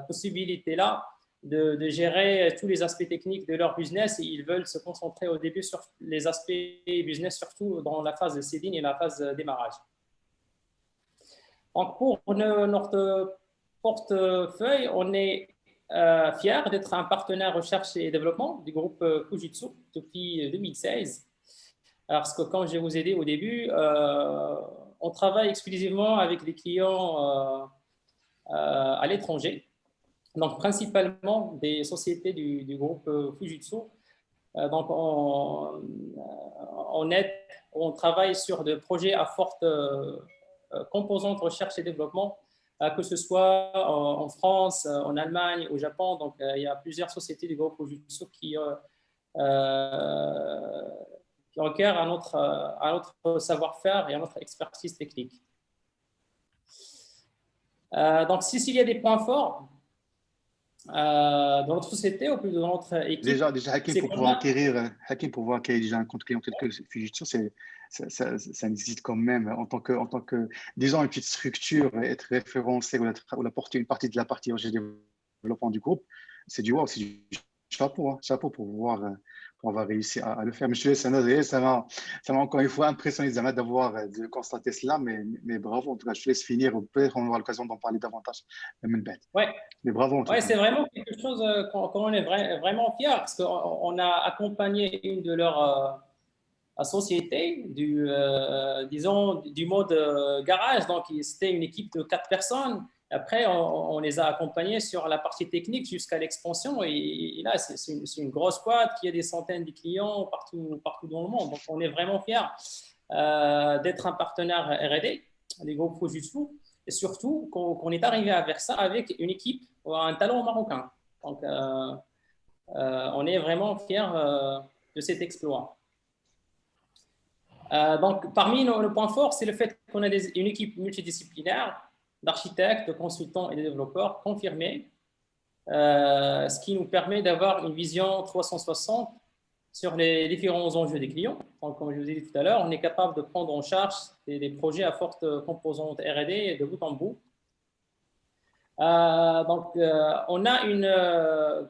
possibilité-là de gérer tous les aspects techniques de leur business, et ils veulent se concentrer au début sur les aspects business, surtout dans la phase de seeding et la phase de démarrage. Donc, pour notre portefeuille, on est fiers d'être un partenaire recherche et développement du groupe Fujitsu depuis 2016. Parce que, comme je vous ai dit au début, on travaille exclusivement avec des clients à l'étranger, donc principalement des sociétés du groupe Fujitsu. Donc, on travaille sur des projets à forte composante recherche et développement, que ce soit en France, en Allemagne, au Japon. Donc, il y a plusieurs sociétés du groupe Fujitsu qui requièrent un autre savoir-faire et une autre expertise technique. Donc, s'il y a des points forts dans notre société ou plus dans notre équipe. Déjà Hakim, pour pouvoir acquérir déjà un compte client tel que Fujitsu, ça nécessite quand même, en tant que disons, une petite structure, être référencé ou apporter une partie de la partie développement du groupe, c'est du wow, c'est du chapeau, hein, chapeau pour avoir réussi à le faire. Mais je te laisse, ça m'a encore une fois impressionné d'avoir constaté cela, mais bravo, en tout cas, je te laisse finir, peut-être on aura l'occasion d'en parler davantage. Ouais. Mais bravo. Ouais, c'est vraiment quelque chose qu'on on est vraiment fiers, parce qu'on a accompagné une de leurs sociétés disons, du mode garage. Donc, c'était une équipe de 4 personnes. Après, on les a accompagnés sur la partie technique jusqu'à l'expansion. Et là, c'est une grosse boîte qui a des centaines de clients partout dans le monde. Donc, on est vraiment fiers d'être un partenaire R&D des groupes Fujitsu. Et surtout, qu'on est arrivé à faire ça avec une équipe ou un talent marocain. Donc, on est vraiment fiers de cet exploit. Donc, parmi nos points forts, c'est le fait qu'on a une équipe multidisciplinaire d'architectes, de consultants et de développeurs confirmés, ce qui nous permet d'avoir une vision 360 sur les différents enjeux des clients. Donc, comme je vous ai dit tout à l'heure, on est capable de prendre en charge des projets à forte composante R&D de bout en bout. Donc, on a une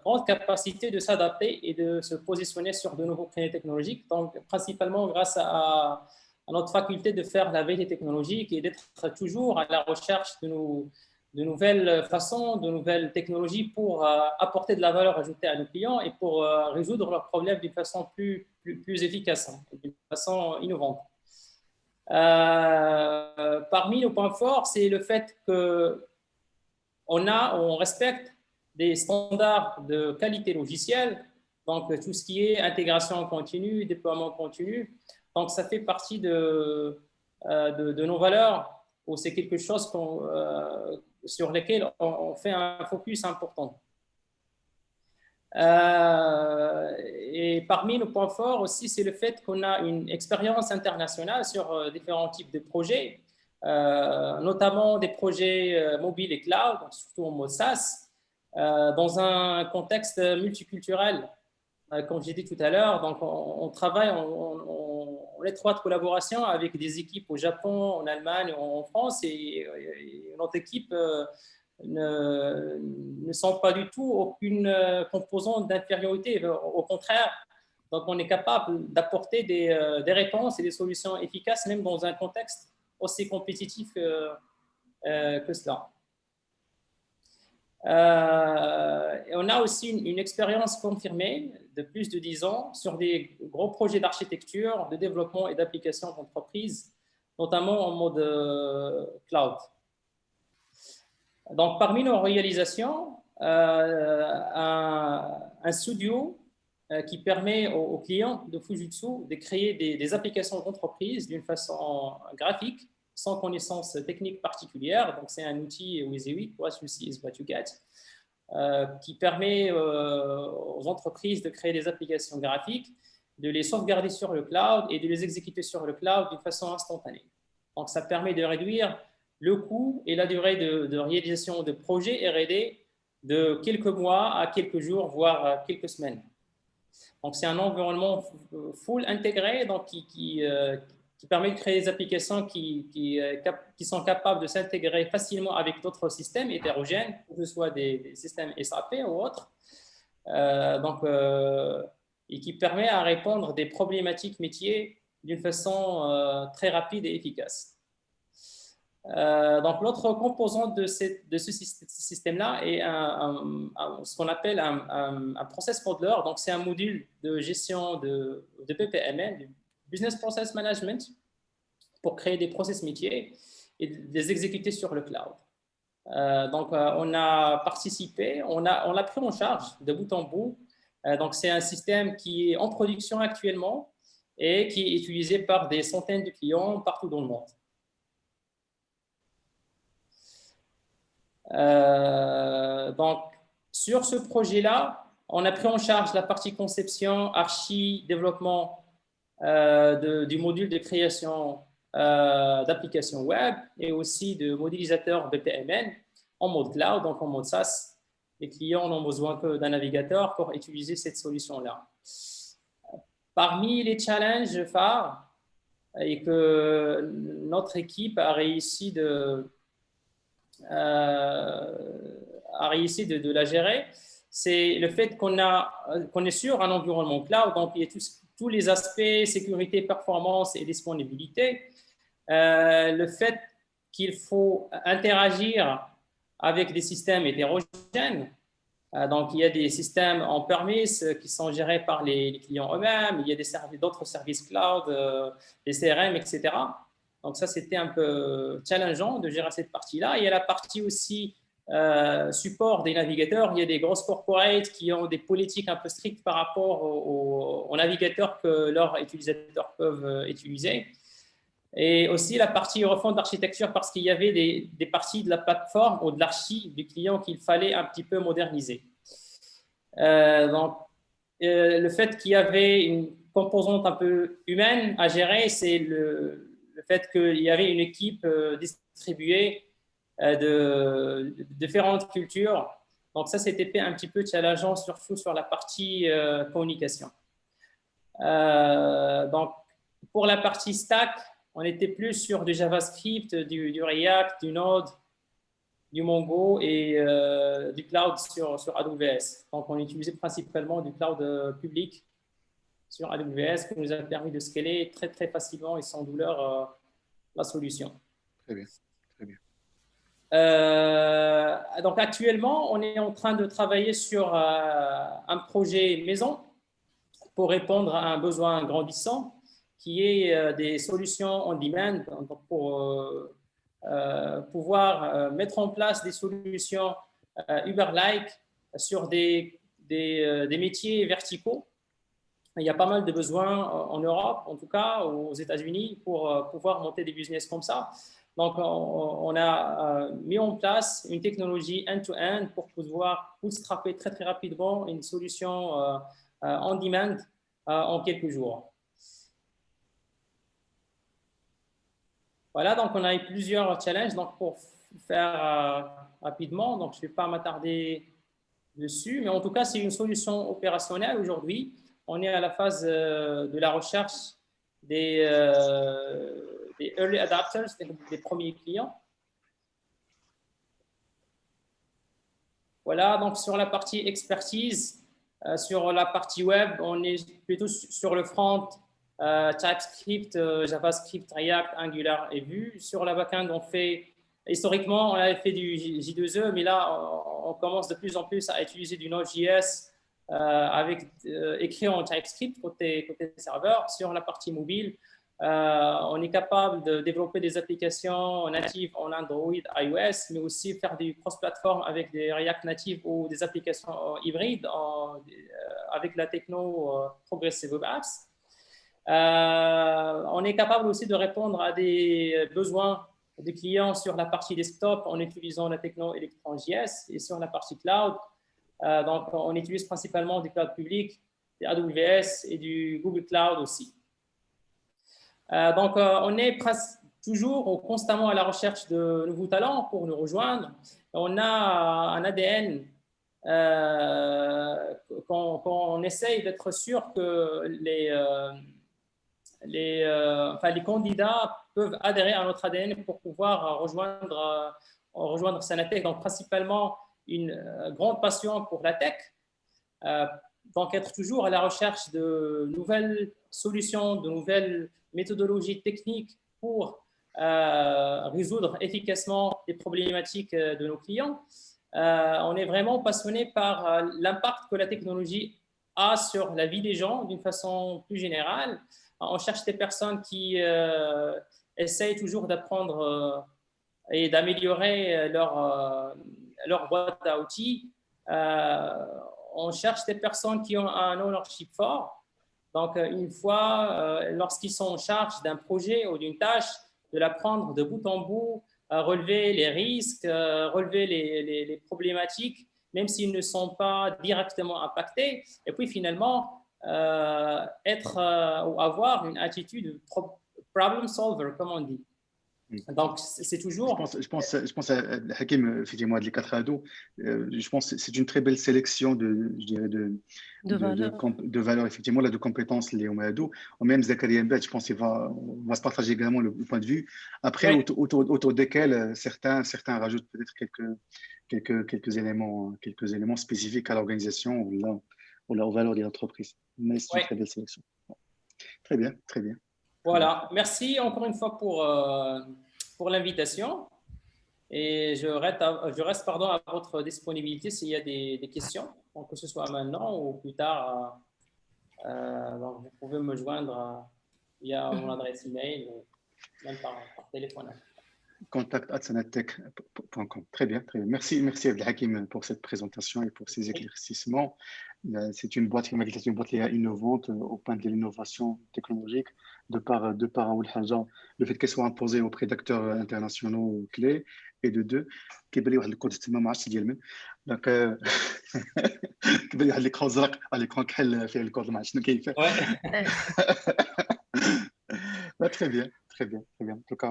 grande capacité de s'adapter et de se positionner sur de nouveaux créneaux technologiques, donc principalement grâce à notre faculté de faire la veille technologique et d'être toujours à la recherche de nouvelles façons, de nouvelles technologies pour apporter de la valeur ajoutée à nos clients et pour résoudre leurs problèmes d'une façon plus efficace, d'une façon innovante. Parmi nos points forts, c'est le fait que on respecte des standards de qualité logicielle, donc tout ce qui est intégration continue, déploiement continu. Donc, ça fait partie de nos valeurs, ou c'est quelque chose sur lesquels on fait un focus important. Et parmi nos points forts aussi, c'est le fait qu'on a une expérience internationale sur différents types de projets. Notamment des projets mobiles et cloud, surtout en mode SaaS, dans un contexte multiculturel. Comme j'ai dit tout à l'heure, donc on travaille en étroite collaboration avec des équipes au Japon, en Allemagne, en France, et notre équipe ne sent pas du tout aucune composante d'infériorité. Au contraire, Donc, on est capable d'apporter des réponses et des solutions efficaces, même dans un contexte aussi compétitif que cela. Et on a aussi une expérience confirmée de plus de 10 ans sur des gros projets d'architecture, de développement et d'application d'entreprise, notamment en mode cloud. Donc, parmi nos réalisations, un studio qui permet aux clients de Fujitsu de créer des applications d'entreprise d'une façon graphique, sans connaissance technique particulière. Donc, c'est un outil WYSIWYG, what you see is what you get, qui permet aux entreprises de créer des applications graphiques, de les sauvegarder sur le cloud et de les exécuter sur le cloud d'une façon instantanée. Donc, ça permet de réduire le coût et la durée de réalisation de projets R&D de quelques mois à quelques jours, voire quelques semaines. Donc, c'est un environnement full intégré donc qui permet de créer des applications qui sont capables de s'intégrer facilement avec d'autres systèmes hétérogènes, que ce soit des systèmes SAP ou autres, et qui permet à répondre à des problématiques métiers d'une façon très rapide et efficace. Donc, l'autre composante de ce système-là est ce qu'on appelle un process modeler. Donc, c'est un module de gestion de BPMN, du Business Process Management, pour créer des process métiers et les exécuter sur le cloud. On a participé, on l'a pris en charge de bout en bout. Donc, c'est un système qui est en production actuellement et qui est utilisé par des centaines de clients partout dans le monde. Donc, sur ce projet-là, on a pris en charge la partie conception, archi, développement du module de création d'applications web et aussi de modélisateur BPMN en mode cloud, donc en mode SaaS. Les clients n'ont besoin que d'un navigateur pour utiliser cette solution-là. Parmi les challenges phares et que notre équipe a réussi de la gérer, c'est le fait qu'on est sur un environnement cloud, donc il y a tous les aspects sécurité, performance et disponibilité. Le fait qu'il faut interagir avec des systèmes hétérogènes. Donc, il y a des systèmes en premise qui sont gérés par les clients eux-mêmes, il y a d'autres services cloud, des CRM, etc. Donc, ça, c'était un peu challengeant de gérer cette partie-là. Il y a la partie aussi support des navigateurs. Il y a des grosses corporates qui ont des politiques un peu strictes par rapport aux navigateurs que leurs utilisateurs peuvent utiliser. Et aussi la partie refonte d'architecture parce qu'il y avait des parties de la plateforme ou de l'archi du client qu'il fallait un petit peu moderniser. Le fait qu'il y avait une composante un peu humaine à gérer, c'est le fait qu'il y avait une équipe distribuée de différentes cultures. Donc ça, c'était un petit peu challengeant, surtout sur la partie communication. Donc, pour la partie stack, on était plus sur du JavaScript, du React, du Node, du Mongo et du cloud sur AWS. Donc, on utilisait principalement du cloud public sur AWS qui nous a permis de scaler très, très facilement et sans douleur la solution. Très bien, très bien. Donc, actuellement, on est en train de travailler sur un projet maison pour répondre à un besoin grandissant qui est des solutions on demand pour pouvoir mettre en place des solutions Uber-like sur des métiers verticaux. Il y a pas mal de besoins en Europe, en tout cas aux États-Unis, pour pouvoir monter des business comme ça. Donc, on a mis en place une technologie end-to-end pour pouvoir bootstrapper très, très rapidement une solution on demand en quelques jours. Voilà, donc on a eu plusieurs challenges. Donc, pour faire rapidement, donc je ne vais pas m'attarder dessus, mais en tout cas, c'est une solution opérationnelle aujourd'hui. On est à la phase de la recherche des early adapters, des premiers clients. Voilà, donc sur la partie expertise, Sur la partie web, on est plutôt sur le front, TypeScript, JavaScript, React, Angular et Vue. Sur la backend, historiquement, on avait fait du J2E, mais là, on commence de plus en plus à utiliser du Node.js écrit en TypeScript côté serveur. Sur la partie mobile, on est capable de développer des applications natives en Android, iOS, mais aussi faire du cross-platform avec des React Native ou des applications hybrides avec la techno Progressive Web Apps. On est capable aussi de répondre à des besoins des clients sur la partie desktop en utilisant la techno Electron.js et sur la partie cloud. Donc, on utilise principalement du cloud public, des AWS et du Google Cloud aussi. Donc, on est toujours ou constamment à la recherche de nouveaux talents pour nous rejoindre. On a un ADN qu'on essaye d'être sûr que les candidats peuvent adhérer à notre ADN pour pouvoir rejoindre Sanatech. Donc, principalement, une grande passion pour la tech. Donc, être toujours à la recherche de nouvelles solutions, de nouvelles méthodologies techniques pour résoudre efficacement les problématiques de nos clients. On est vraiment passionné par l'impact que la technologie a sur la vie des gens d'une façon plus générale. On cherche des personnes qui essayent toujours d'apprendre et d'améliorer leur boîte à outils. On cherche des personnes qui ont un ownership fort. Donc, une fois, lorsqu'ils sont en charge d'un projet ou d'une tâche, de la prendre de bout en bout, relever les risques, relever les problématiques, même s'ils ne sont pas directement impactés. Et puis, finalement, ou avoir une attitude de problem solver, comme on dit. Donc, c'est toujours… Je pense à Hakim, effectivement, les 4 ados. Je pense que c'est une très belle sélection de valeurs, effectivement, là, de compétences liées aux ados. Même Zakaria Mbed, je pense qu'il va se partager également le point de vue. Après, oui, autour desquels certains rajoutent peut-être quelques éléments spécifiques à l'organisation ou aux valeurs de l'entreprise. Mais c'est une très belle sélection. Très bien, très bien. Voilà, merci encore une fois pour l'invitation et je reste à votre disponibilité s'il y a des questions, donc que ce soit maintenant ou plus tard. Donc vous pouvez me joindre via mon adresse email ou même par téléphone. contact@sanatech.com. Très bien, très bien. Merci Abdelhakim pour cette présentation et pour ces éclaircissements. C'est une boîte innovante au point de l'innovation technologique de par le fait qu'elle soit imposée auprès d'acteurs internationaux clés et de deux كيبان لي واحد الكود تما ما عرفتش ديال من دونك كيبان لي واحد l'écran زرق l'écran كحل فيه الكود ما عرفتش شنو كاين فيه. Très bien, très bien, très bien. En tout cas,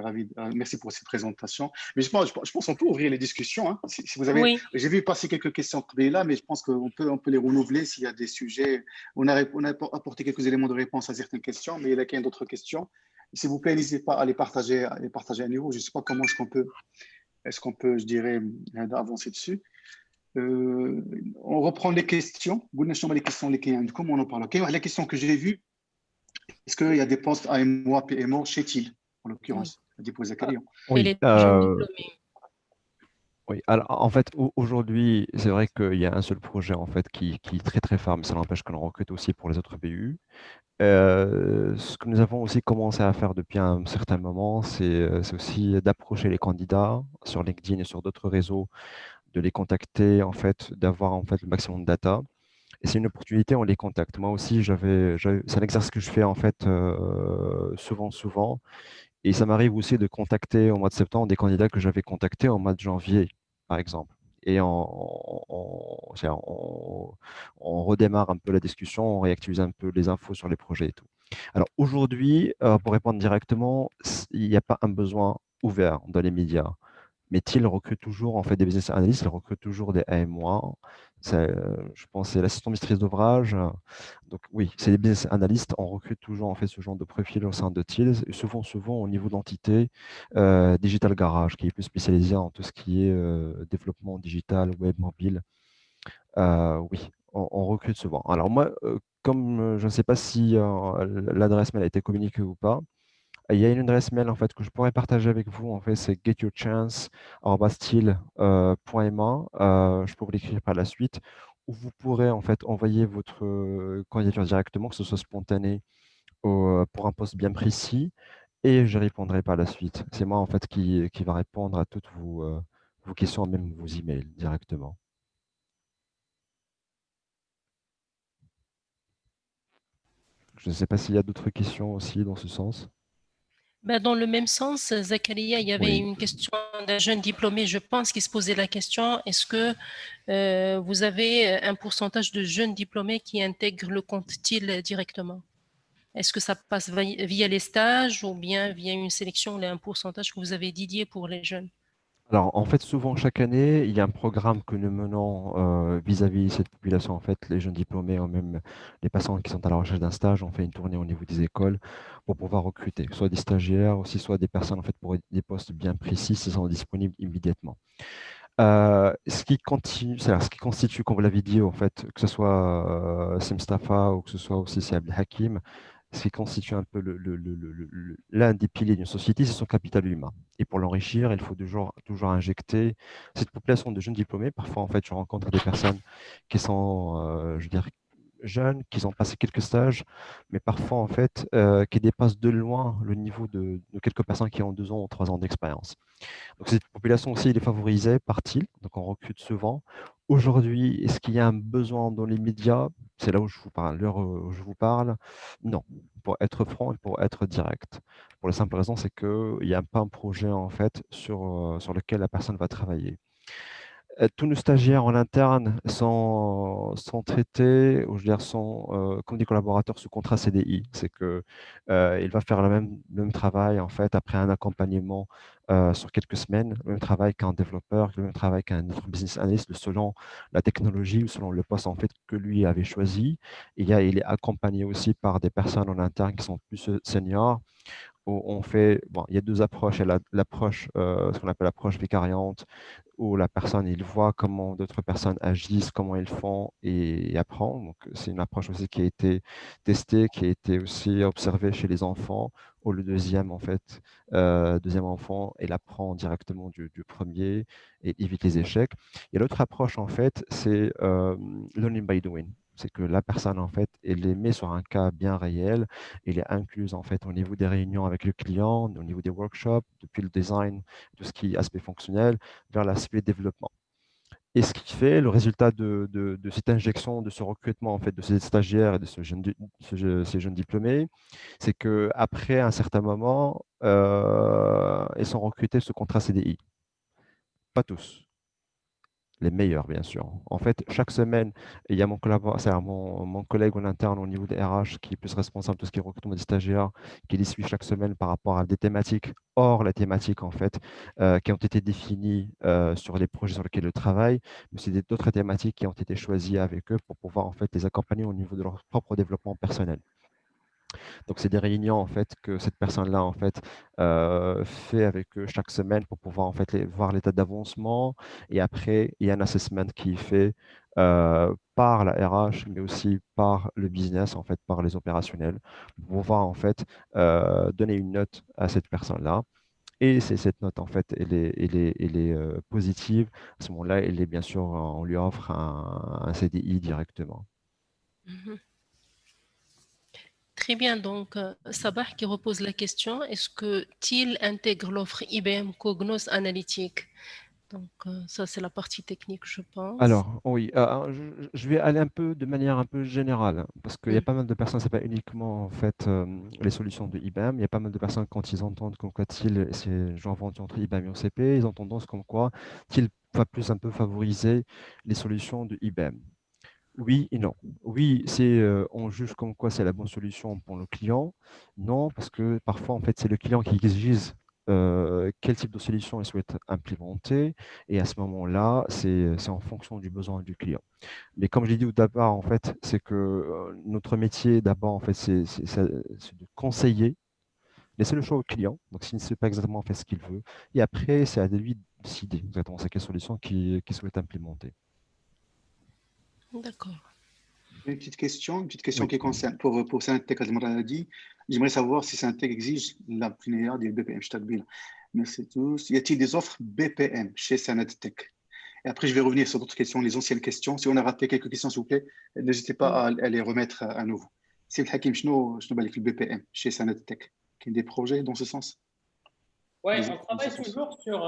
ravi. Merci pour cette présentation. Mais je pense qu'on peut ouvrir les discussions. Hein. Si vous avez, oui. J'ai vu passer quelques questions là, mais je pense qu'on peut les renouveler s'il y a des sujets. On a apporté quelques éléments de réponse à certaines questions, mais il y a d'autres questions. S'il vous plaît, n'hésitez pas à les partager à nouveau. Je ne sais pas comment est-ce qu'on peut, je dirais, avancer dessus. On reprend les questions. Les questions, comment on en parle. Okay. La question que j'ai vue. Est-ce qu'il y a des postes AMOA, PMO chez TIL, en l'occurrence, dépôt Zakaria? Oui, oui. Alors, en fait, aujourd'hui, c'est vrai qu'il y a un seul projet en fait, qui est très très fort, mais ça n'empêche qu'on recrute aussi pour les autres BU. Ce que nous avons aussi commencé à faire depuis un certain moment, c'est aussi d'approcher les candidats sur LinkedIn et sur d'autres réseaux, de les contacter, en fait, d'avoir en fait, le maximum de data. Et c'est une opportunité, on les contacte. Moi aussi, c'est un exercice que je fais en fait souvent. Et ça m'arrive aussi de contacter au mois de septembre des candidats que j'avais contactés au mois de janvier, par exemple. Et on redémarre un peu la discussion, on réactualise un peu les infos sur les projets et tout. Alors aujourd'hui, pour répondre directement, il n'y a pas un besoin ouvert dans les médias. Mais TIL recrute toujours en fait des business analysts, il recrute toujours des AMOA. Je pense que c'est l'assistant maîtrise d'ouvrage. Donc oui, c'est des business analysts. On recrute toujours en fait ce genre de profil au sein de TIL, et souvent au niveau d'entité Digital Garage, qui est plus spécialisé en tout ce qui est développement digital, web, mobile. Oui, on recrute souvent. Alors moi, comme je ne sais pas si l'adresse mail a été communiquée ou pas, il y a une adresse mail en fait que je pourrais partager avec vous. En fait, c'est getyourchance@steel.ma. Je peux vous l'écrire par la suite, où vous pourrez en fait envoyer votre candidature directement, que ce soit spontané pour un poste bien précis, et je répondrai par la suite. C'est moi en fait qui va répondre à toutes vos questions, même vos emails directement. Je ne sais pas s'il y a d'autres questions aussi dans ce sens. Ben, dans le même sens, Zakaria, il y avait Oui. une question d'un jeune diplômé, je pense, qui se posait la question, est-ce que vous avez un pourcentage de jeunes diplômés qui intègrent le compte TIL directement? Est-ce que ça passe via les stages ou bien via une sélection, un pourcentage que vous avez dédié pour les jeunes? Alors, en fait, souvent, chaque année, il y a un programme que nous menons vis-à-vis cette population. En fait, les jeunes diplômés ou même les patients qui sont à la recherche d'un stage, on fait une tournée au niveau des écoles pour pouvoir recruter, soit des stagiaires, aussi soit des personnes en fait, pour des postes bien précis, qui sont disponibles immédiatement. Ce qui constitue, comme vous l'avez dit, en fait, que ce soit Semstafa ou que ce soit aussi c'est Hakim, ce qui constitue un peu l'un des piliers d'une société, c'est son capital humain. Et pour l'enrichir, il faut toujours injecter cette population de jeunes diplômés. Parfois, en fait, je rencontre des personnes qui sont, je veux dire, jeunes, qui ont passé quelques stages, mais parfois, en fait, qui dépassent de loin le niveau de quelques personnes qui ont 2 ans ou 3 ans d'expérience. Donc, cette population aussi, elle est favorisée par TIL, donc on recrute souvent. Aujourd'hui, est-ce qu'il y a un besoin dans les médias? C'est là où je vous parle, l'heure où je vous parle. Non, pour être franc et pour être direct. Pour la simple raison, c'est qu'il n'y a pas un projet en fait sur lequel la personne va travailler. Tous nos stagiaires en interne sont traités, ou je veux dire, sont comme des collaborateurs sous contrat CDI. C'est que il va faire le même travail en fait après un accompagnement sur quelques semaines, le même travail qu'un développeur, le même travail qu'un autre business analyst, selon la technologie ou selon le poste en fait que lui avait choisi. Il est accompagné aussi par des personnes en interne qui sont plus seniors où on fait, bon, il y a deux approches. Il y a l'approche, ce qu'on appelle l'approche vicariante, où la personne, il voit comment d'autres personnes agissent, comment ils font et apprend. Donc, c'est une approche aussi qui a été testée, qui a été aussi observée chez les enfants, où le deuxième, en fait, deuxième enfant, il apprend directement du premier et évite les échecs. Et l'autre approche, en fait, c'est learning by doing. C'est que la personne, en fait, elle les met sur un cas bien réel. Elle est incluse, en fait, au niveau des réunions avec le client, au niveau des workshops, depuis le design, tout ce qui est aspect fonctionnel, vers l'aspect développement. Et ce qui fait le résultat de cette injection, de ce recrutement en fait, de ces stagiaires et de ces jeunes diplômés, c'est qu'après un certain moment, ils sont recrutés sous contrat CDI. Pas tous. Les meilleurs, bien sûr. En fait, chaque semaine, il y a mon collègue en interne au niveau des RH qui est plus responsable de tout ce qui est recrutement des stagiaires, qui les suit chaque semaine par rapport à des thématiques hors la thématique, en fait, qui ont été définies sur les projets sur lesquels ils travaillent, mais c'est d'autres thématiques qui ont été choisies avec eux pour pouvoir, en fait, les accompagner au niveau de leur propre développement personnel. Donc, c'est des réunions en fait que cette personne-là en fait fait avec eux chaque semaine pour pouvoir en fait voir l'état d'avancement. Et après, il y a un assessment qui est fait par la RH, mais aussi par le business en fait, par les opérationnels, pour pouvoir en fait donner une note à cette personne-là. Et c'est cette note en fait, elle est positive. À ce moment-là, elle est bien sûr, on lui offre un CDI directement. Mhm. Très bien, donc Sabah qui repose la question, est-ce que TIL intègre l'offre IBM Cognos Analytique? Donc ça c'est la partie technique, je pense. Alors, oui, je vais aller un peu de manière un peu générale, hein, parce qu'il y a Mm. pas mal de personnes, c'est pas uniquement en fait les solutions de IBM, il y a pas mal de personnes quand ils entendent comme quoi TIL, c'est joint venture entre IBM et OCP, ils ont tendance comme quoi TIL va plus un peu favoriser les solutions de IBM. Oui et non. Oui, on juge comme quoi c'est la bonne solution pour le client. Non, parce que parfois, en fait, c'est le client qui exige quel type de solution il souhaite implémenter. Et à ce moment-là, c'est en fonction du besoin du client. Mais comme je l'ai dit au départ, en fait, c'est que notre métier, d'abord, en fait, c'est de conseiller, laisser le choix au client. Donc, s'il ne sait pas exactement en fait, ce qu'il veut. Et après, c'est à lui de décider exactement c'est quelle solution qu'il souhaite implémenter. D'accord. Une petite question oui. Qui concerne pour Syntec Al-Maradi. J'aimerais savoir si Syntec exige la PNIA du BPM. Merci tous. Y a-t-il des offres BPM chez Syntec? Et après, je vais revenir sur d'autres questions, les anciennes questions. Si on a raté quelques questions, s'il vous plaît, n'hésitez pas à les remettre à nouveau. C'est le Hakim, je le BPM chez Syntec. Il y a des projets dans ce sens? Oui, on travaille toujours sur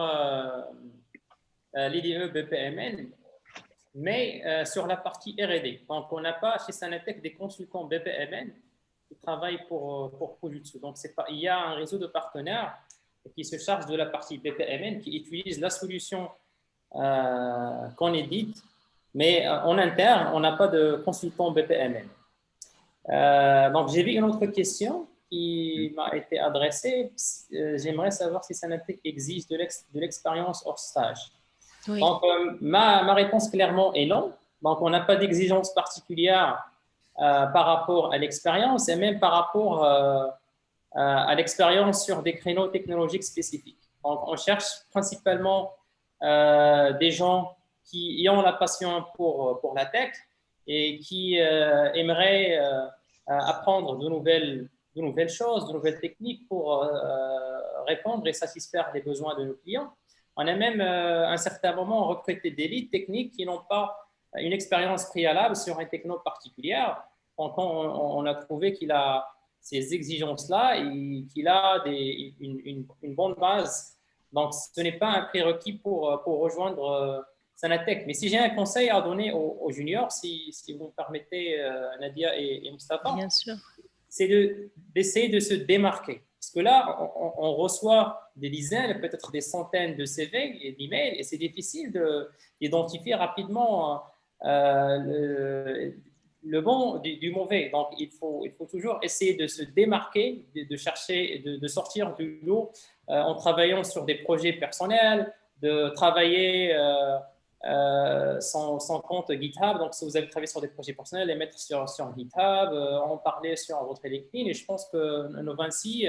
l'IDE BPMN, mais sur la partie R&D. Donc, on n'a pas chez Syntec des consultants BPMN qui travaillent pour Fujitsu. Donc, il y a un réseau de partenaires qui se charge de la partie BPMN, qui utilise la solution qu'on édite, mais en interne, on n'a pas de consultant BPMN. Donc, j'ai vu une autre question qui m'a été adressée. J'aimerais savoir si Syntec exige de l'expérience hors stage. Oui. Donc, ma réponse clairement est non. Donc, on n'a pas d'exigence particulière par rapport à l'expérience et même par rapport à l'expérience sur des créneaux technologiques spécifiques. Donc, on cherche principalement des gens qui ont la passion pour la tech et qui aimeraient apprendre de nouvelles choses, de nouvelles techniques pour répondre et satisfaire les besoins de nos clients. On a même, à un certain moment, recruté des leads techniques qui n'ont pas une expérience préalable sur une techno particulière. Donc, on a trouvé qu'il a ces exigences-là et qu'il a une bonne base. Donc, ce n'est pas un prérequis pour rejoindre Syntec. Mais si j'ai un conseil à donner aux juniors, si vous me permettez, Nadia et Moustapha, bien sûr, c'est d'essayer de se démarquer. Parce que là, on reçoit des dizaines, peut-être des centaines de CV et d'emails, et c'est difficile d'identifier rapidement le bon du mauvais. Donc, il faut toujours essayer de se démarquer, de chercher, de sortir du lot en travaillant sur des projets personnels, de travailler son compte GitHub. Donc, si vous avez travaillé sur des projets personnels, les mettre sur GitHub, en parler sur votre LinkedIn. Et je pense que nos Vinci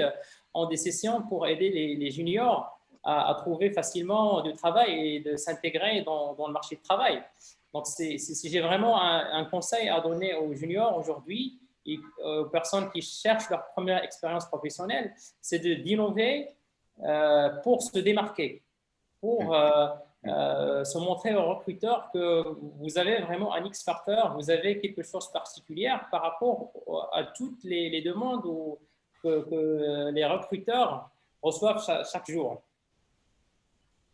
ont des sessions pour aider les juniors à trouver facilement du travail et de s'intégrer dans le marché du travail. Donc, si j'ai vraiment un conseil à donner aux juniors aujourd'hui et aux personnes qui cherchent leur première expérience professionnelle, c'est d'innover pour se démarquer, pour se montrer aux recruteurs que vous avez vraiment un X-factor, vous avez quelque chose de particulier par rapport à toutes les demandes que les recruteurs reçoivent chaque jour.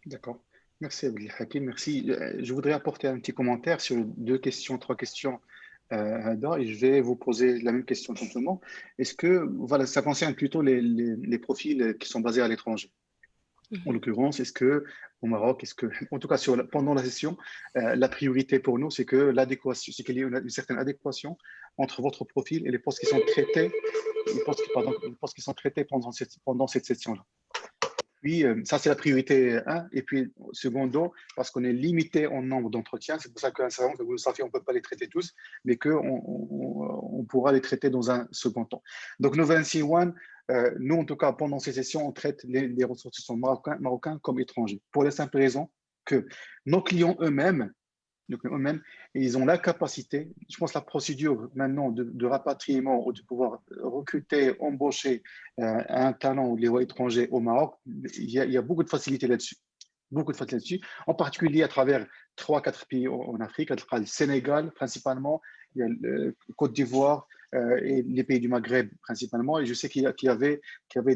D'accord. Merci Abdel Hakim, merci. Je voudrais apporter un petit commentaire sur trois questions, et je vais vous poser la même question simplement. Est-ce que, voilà, ça concerne plutôt les profils qui sont basés à l'étranger? En l'occurrence, est-ce que au Maroc, en tout cas pendant la session, la priorité pour nous, c'est que c'est qu'il y ait une certaine adéquation entre votre profil et les postes qui sont traités, pendant cette session-là. Puis, ça, c'est la priorité 1. Et puis, secondo, parce qu'on est limité en nombre d'entretiens, c'est pour ça qu'un certain nombre, vous le savez, on ne peut pas les traiter tous, mais qu'on pourra les traiter dans un second temps. Donc, nos 26 nous, en tout cas, pendant ces sessions, on traite les ressortissants marocains comme étrangers, pour la simple raison que nos clients eux-mêmes, ils ont la capacité, je pense la procédure maintenant de rapatriement ou de pouvoir recruter, embaucher un talent ou les voies étrangers au Maroc, il y a beaucoup de facilité là-dessus. En particulier à travers 3-4 pays en Afrique, le Sénégal principalement, il y a le Côte d'Ivoire et les pays du Maghreb principalement. Et je sais qu'il y avait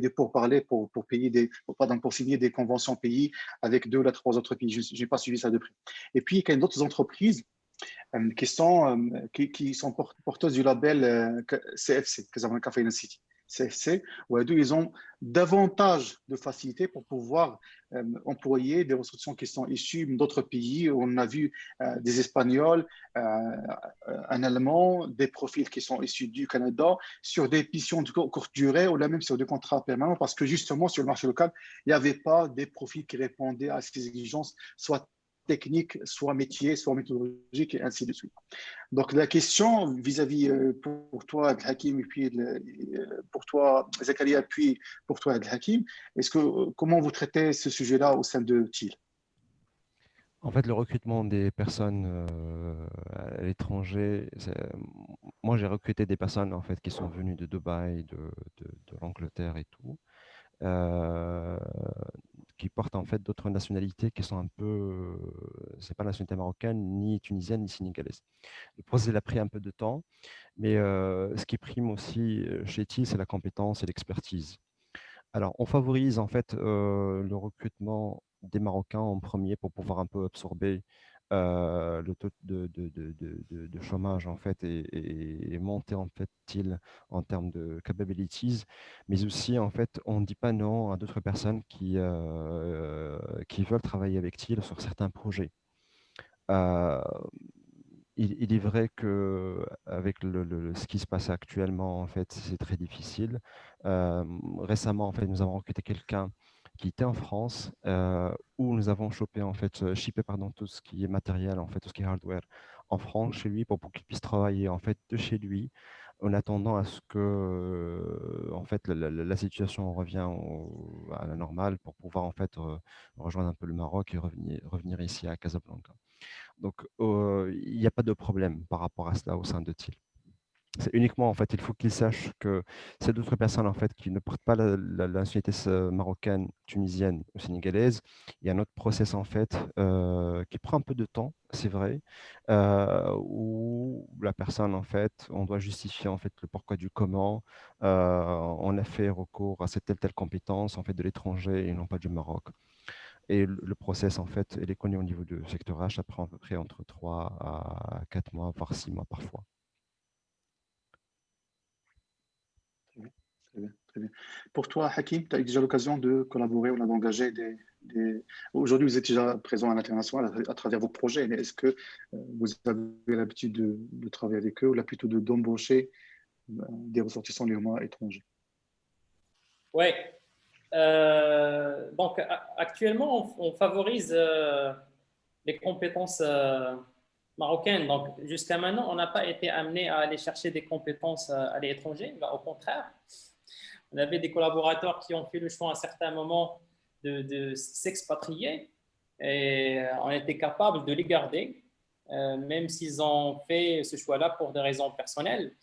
des pourparlers pour signer des conventions pays avec 2 ou 3 autres pays. Je n'ai pas suivi ça de près. Et puis, il y a d'autres entreprises qui sont porteuses du label CFC, Casablanca Finance City. CFC, où ils ont davantage de facilité pour pouvoir employer des ressources qui sont issues d'autres pays. On a vu des Espagnols, un Allemand, des profils qui sont issus du Canada sur des missions de courte durée ou là même sur des contrats permanents parce que justement sur le marché local, il n'y avait pas des profils qui répondaient à ces exigences, soit techniques, soit métiers, soit méthodologiques et ainsi de suite. Donc, la question vis-à-vis pour toi, Abdel Hakim, et puis pour toi, Zakaria, puis pour toi, Abdel Hakim, comment vous traitez ce sujet-là au sein de TIL? En fait, le recrutement des personnes à l'étranger, moi j'ai recruté des personnes en fait qui sont venues de Dubaï, de l'Angleterre et tout, euh, qui portent en fait d'autres nationalités qui sont un peu, c'est pas la nationalité marocaine, ni tunisienne, ni sénégalaise. Le processus il a pris un peu de temps, mais ce qui prime aussi chez TIL, c'est la compétence et l'expertise. Alors, on favorise en fait le recrutement des Marocains en premier pour pouvoir un peu absorber le taux de chômage en fait et monter en fait en termes de capabilities, mais aussi en fait on ne dit pas non à d'autres personnes qui veulent travailler avec TIL sur certains projets. Euh, il est vrai que avec ce qui se passe actuellement, en fait, c'est très difficile. Récemment, en fait, nous avons recruté quelqu'un qui était en France, où nous avons chopé, en fait, shippé, pardon, tout ce qui est matériel, en fait, tout ce qui est hardware en France, chez lui, pour qu'il puisse travailler, en fait, de chez lui, en attendant à ce que, en fait, la situation revient à la normale pour pouvoir, en fait, rejoindre un peu le Maroc et revenir ici à Casablanca. Donc, il n'y a pas de problème par rapport à cela au sein de TIL. C'est uniquement, en fait, il faut qu'ils sachent que c'est d'autres personnes, en fait, qui ne portent pas la nationalité marocaine, tunisienne ou sénégalaise. Il y a un autre process, en fait, qui prend un peu de temps, c'est vrai, où la personne, en fait, on doit justifier, en fait, le pourquoi du comment. On a fait recours à cette telle compétence, en fait, de l'étranger et non pas du Maroc. Et le process, en fait, il est connu au niveau du secteur H, ça prend à peu près entre 3 à 4 mois, voire 6 mois parfois. Très bien, très bien, très bien. Pour toi, Hakim, tu as eu déjà l'occasion de collaborer ou d'engager des... Aujourd'hui, vous êtes déjà présent à l'international à travers vos projets, mais est-ce que vous avez l'habitude de travailler avec eux ou là plutôt d'embaucher des ressortissants néanmoins étrangers? Oui. Donc, actuellement, on favorise les compétences marocaines. Donc, jusqu'à maintenant, on n'a pas été amené à aller chercher des compétences à l'étranger. Au contraire, on avait des collaborateurs qui ont fait le choix à un certain moment de s'expatrier et on était capable de les garder, même s'ils ont fait ce choix-là pour des raisons personnelles.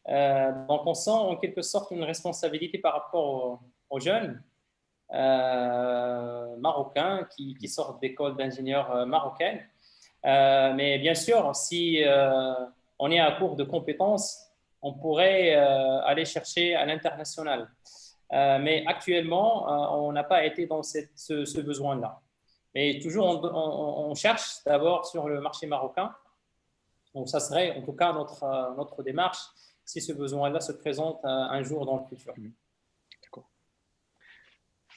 Donc, on sent en quelque sorte une responsabilité par rapport aux jeunes marocains qui sortent d'écoles d'ingénieurs marocaines. Mais bien sûr, si on est à court de compétences, on pourrait aller chercher à l'international. Mais actuellement, on n'a pas été dans ce besoin-là. Mais toujours, on cherche d'abord sur le marché marocain. Donc, ça serait en tout cas notre démarche si ce besoin-là se présente un jour dans le futur. D'accord,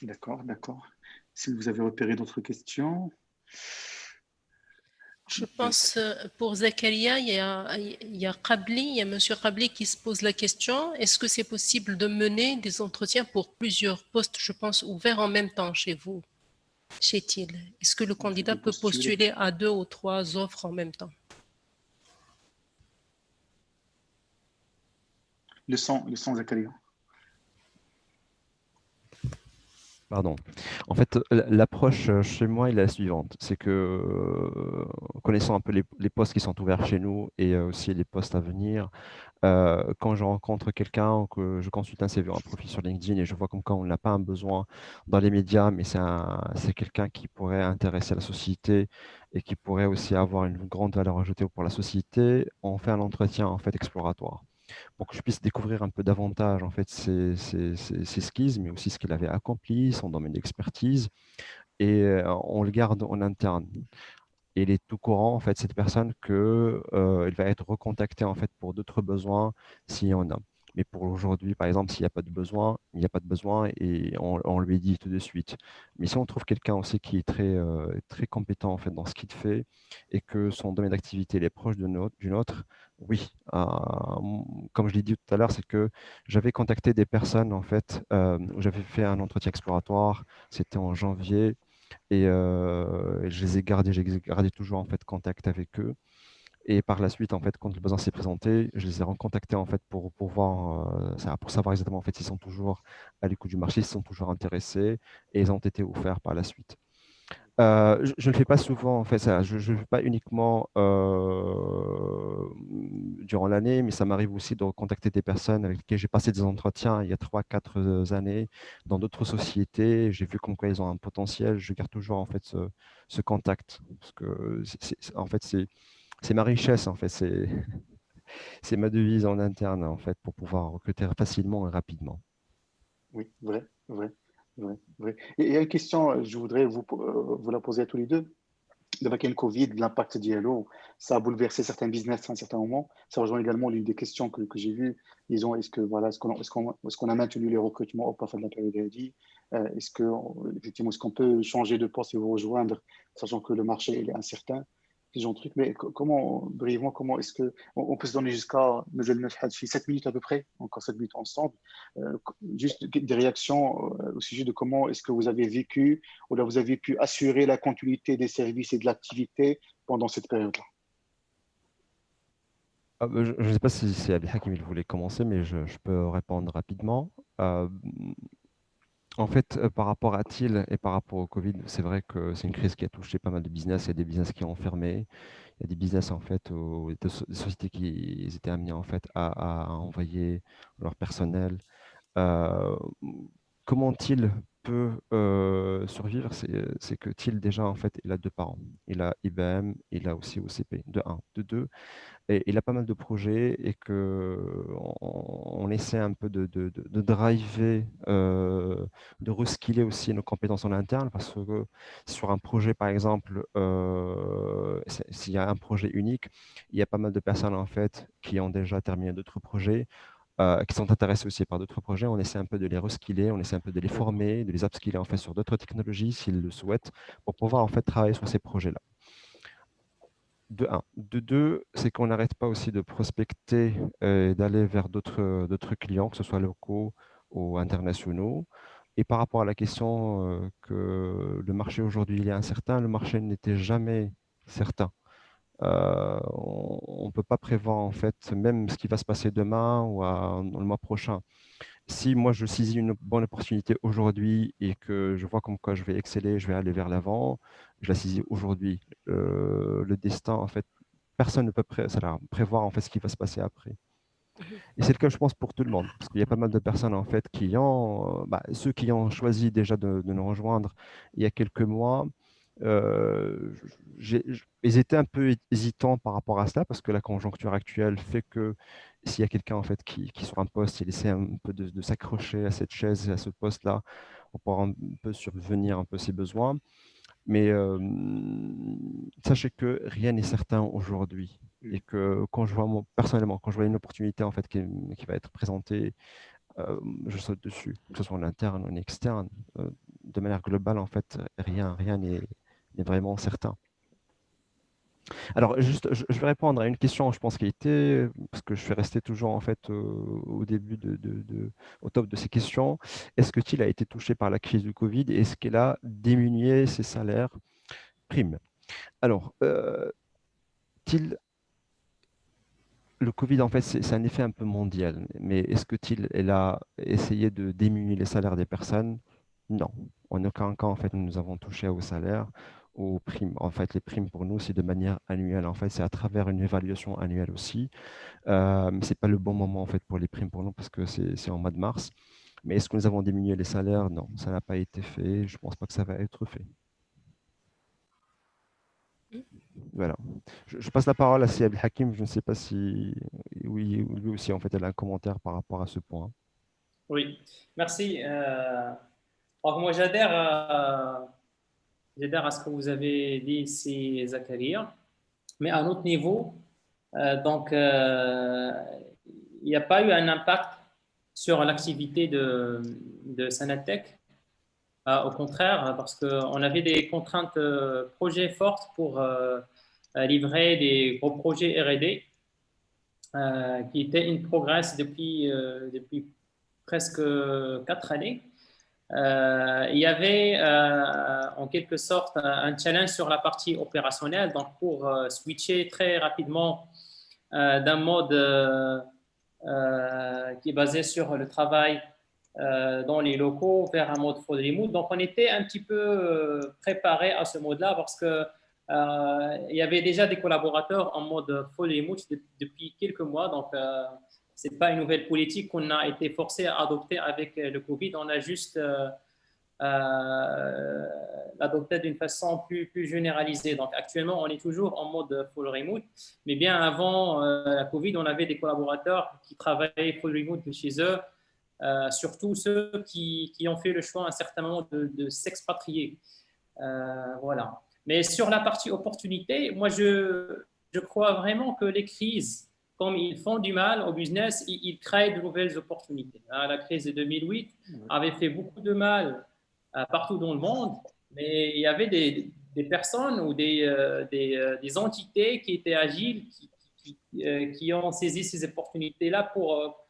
d'accord, d'accord. Si vous avez repéré d'autres questions. Je pense pour Zakaria, il y a Qabli, il y a Monsieur Qabli qui se pose la question, est-ce que c'est possible de mener des entretiens pour plusieurs postes, je pense, ouverts en même temps chez vous, chez TIL? Est-ce que le candidat peut postuler à 2 ou 3 offres en même temps? Le son, Zakaria. Pardon. En fait, l'approche chez moi est la suivante. C'est que, connaissant un peu les postes qui sont ouverts chez nous et aussi les postes à venir, quand je rencontre quelqu'un ou que je consulte un CV, un profil sur LinkedIn et je vois comme quoi on n'a pas un besoin dans les médias, mais c'est quelqu'un qui pourrait intéresser la société et qui pourrait aussi avoir une grande valeur ajoutée pour la société, on fait un entretien en fait exploratoire pour que je puisse découvrir un peu davantage en fait ses skills, mais aussi ce qu'il avait accompli, son domaine d'expertise, et on le garde en interne. Et il est tout courant, en fait, cette personne que elle va être recontactée en fait pour d'autres besoins s'il y en a. Mais pour aujourd'hui, par exemple, s'il n'y a pas de besoin, il n'y a pas de besoin et on lui dit tout de suite. Mais si on trouve quelqu'un aussi qui est très compétent en fait dans ce qu'il fait et que son domaine d'activité est proche du nôtre, oui. Comme je l'ai dit tout à l'heure, c'est que j'avais contacté des personnes en fait où j'avais fait un entretien exploratoire. C'était en janvier et je les ai gardés toujours en fait contact avec eux. Et par la suite, en fait, quand le besoin s'est présenté, je les ai recontactés en fait pour voir, pour savoir exactement en fait s'ils sont toujours à l'écoute du marché, s'ils sont toujours intéressés, et ils ont été offerts par la suite. Je ne le fais pas souvent, en fait, ça. Je ne le fais pas uniquement durant l'année, mais ça m'arrive aussi de contacter des personnes avec lesquelles j'ai passé des entretiens il y a 3, 4 années dans d'autres sociétés. J'ai vu comme quoi ils ont un potentiel. Je garde toujours en fait ce contact parce que en fait c'est ma richesse en fait. C'est ma devise en interne en fait pour pouvoir recruter facilement et rapidement. Oui, vrai, vrai, vrai, vrai. Et il y a une question, je voudrais vous la poser à tous les deux. Avec le Covid, l'impact d'Yellow, ça a bouleversé certains business à un certain moment. Ça rejoint également l'une des questions que j'ai vues. Disons, est-ce que voilà, est-ce qu'on a maintenu les recrutements au parfum de la période RD? Est-ce que effectivement, est-ce qu'on peut changer de poste et vous rejoindre, sachant que le marché il est incertain, ce genre de truc. Mais comment, brièvement, comment est-ce que on peut se donner jusqu'à 7 minutes à peu près, encore 7 minutes ensemble, euh, juste des réactions au sujet de comment est-ce que vous avez vécu ou là vous avez pu assurer la continuité des services et de l'activité pendant cette période-là. Je ne sais pas si c'est Abdelhakim il voulait commencer, mais je peux répondre rapidement. Euh, En fait, par rapport à TIL et par rapport au Covid, c'est vrai que c'est une crise qui a touché pas mal de business. Il y a des business qui ont fermé. Il y a des business, en fait, des sociétés qui étaient amenées, en fait, à envoyer leur personnel. Euh, Comment TIL peut survivre? C'est que TIL, déjà, en fait, il a deux parents. Il a IBM, il a aussi OCP, de un. De deux, et il a pas mal de projets et que on essaie un peu de driver, de reskiller aussi nos compétences en interne parce que sur un projet, par exemple, s'il y a un projet unique, il y a pas mal de personnes en fait qui ont déjà terminé d'autres projets. Qui sont intéressés aussi par d'autres projets, on essaie un peu de les reskiller, on essaie un peu de les former, de les upskiller en fait sur d'autres technologies s'ils le souhaitent, pour pouvoir en fait travailler sur ces projets-là. De un. De deux, c'est qu'on n'arrête pas aussi de prospecter et d'aller vers d'autres clients, que ce soit locaux ou internationaux. Et par rapport à la question que le marché aujourd'hui il est incertain, le marché n'était jamais certain. On ne peut pas prévoir en fait même ce qui va se passer demain ou dans le mois prochain. Si moi je saisis une bonne opportunité aujourd'hui et que je vois comme quoi je vais exceller, je vais aller vers l'avant, je la saisis aujourd'hui. Le destin, en fait, personne ne peut prévoir en fait ce qui va se passer après. Et c'est le cas, je pense, pour tout le monde, parce qu'il y a pas mal de personnes en fait qui ont, ceux qui ont choisi déjà de nous rejoindre il y a quelques mois. Ils étaient un peu hésitants par rapport à cela parce que la conjoncture actuelle fait que s'il y a quelqu'un en fait qui sur un poste, il essaie un peu de s'accrocher à cette chaise, à ce poste-là, pour pouvoir un peu subvenir un peu ses besoins. Mais sachez que rien n'est certain aujourd'hui et que quand je vois personnellement, quand je vois une opportunité en fait qui va être présentée, je saute dessus, que ce soit en interne ou en externe. De manière globale, en fait, rien n'est vraiment certain. Alors, juste, je vais répondre à une question, je pense, qui a été, parce que je suis resté toujours, en fait, au début, au top de ces questions. Est-ce que TIL a été touché par la crise du Covid? Est-ce qu'elle a diminué ses salaires primes? Alors, TIL, le Covid, en fait, c'est un effet un peu mondial. Mais est-ce que TIL, elle a essayé de diminuer les salaires des personnes? Non. En aucun cas, en fait, nous avons touché aux salaires, aux primes. En fait, les primes pour nous, c'est de manière annuelle. En fait, c'est à travers une évaluation annuelle aussi. Mais ce n'est pas le bon moment, en fait, pour les primes pour nous parce que c'est en mois de mars. Mais est-ce que nous avons diminué les salaires? Non, ça n'a pas été fait. Je ne pense pas que ça va être fait. Voilà. Je passe la parole à Siab Hakim. Je ne sais pas si oui, lui aussi, en fait, elle a un commentaire par rapport à ce point. Oui, merci. Alors moi, j'adhère à ce que vous avez dit ici, Zakaria, mais à un autre niveau. Il n'y a pas eu un impact sur l'activité de Sanatech. Au contraire, parce qu'on avait des contraintes projets fortes pour livrer des gros projets R&D qui étaient in progress depuis presque 4 années. Il y avait en quelque sorte un challenge sur la partie opérationnelle, donc pour switcher très rapidement d'un mode qui est basé sur le travail dans les locaux vers un mode full remote. Donc, on était un petit peu préparé à ce mode-là parce que il y avait déjà des collaborateurs en mode full remote depuis quelques mois. Donc, ce n'est pas une nouvelle politique qu'on a été forcé à adopter avec le Covid. On a juste l'adopter d'une façon plus généralisée. Donc, actuellement, on est toujours en mode full remote. Mais bien avant la Covid, on avait des collaborateurs qui travaillaient full remote de chez eux, surtout ceux qui ont fait le choix à un certain moment de s'expatrier. Voilà. Mais sur la partie opportunité, moi, je crois vraiment que les crises, comme ils font du mal au business, ils créent de nouvelles opportunités. La crise de 2008 avait fait beaucoup de mal partout dans le monde, mais il y avait des personnes ou des entités qui étaient agiles, qui ont saisi ces opportunités-là pour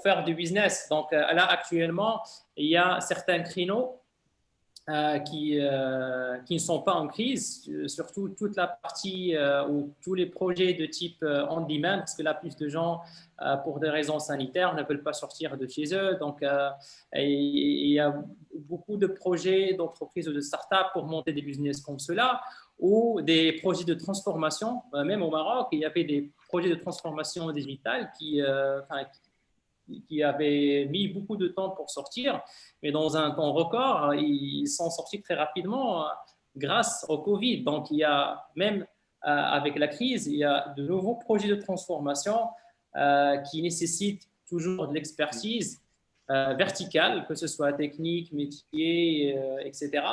faire du business. Donc là, actuellement, il y a certains créneaux qui ne sont pas en crise, surtout toute la partie ou tous les projets de type on-demand, parce que là, plus de gens, pour des raisons sanitaires, ne veulent pas sortir de chez eux. Donc, il y a beaucoup de projets d'entreprises ou de start-up pour monter des business comme cela, ou des projets de transformation. Même au Maroc, il y avait des projets de transformation digitale qui avaient mis beaucoup de temps pour sortir, mais dans un temps record, ils sont sortis très rapidement grâce au Covid. Donc, il y a même avec la crise, il y a de nouveaux projets de transformation qui nécessitent toujours de l'expertise verticale, que ce soit technique, métier, etc.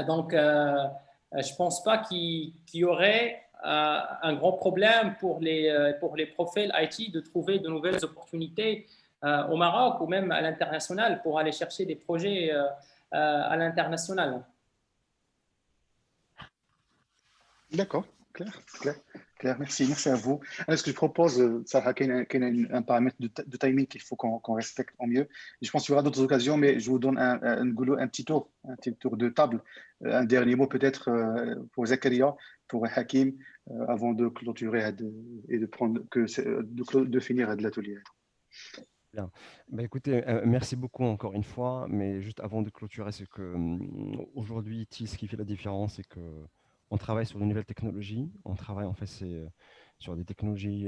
Donc, je ne pense pas qu'il y aurait un grand problème pour les profils IT de trouver de nouvelles opportunités au Maroc ou même à l'international pour aller chercher des projets à l'international. D'accord, clair. Merci à vous. Alors, ce que je propose, Sarah, qu'il y a un paramètre de timing qu'il faut qu'on respecte au mieux. Je pense qu'il y aura d'autres occasions, mais je vous donne un petit tour de table. Un dernier mot peut-être pour Zakaria, pour Hakim, avant de clôturer et de finir l'atelier. Bien. Bah, écoutez, merci beaucoup encore une fois, mais juste avant de clôturer, c'est que aujourd'hui, ce qui fait la différence, c'est que on travaille sur de nouvelles technologies. On travaille en fait sur des technologies.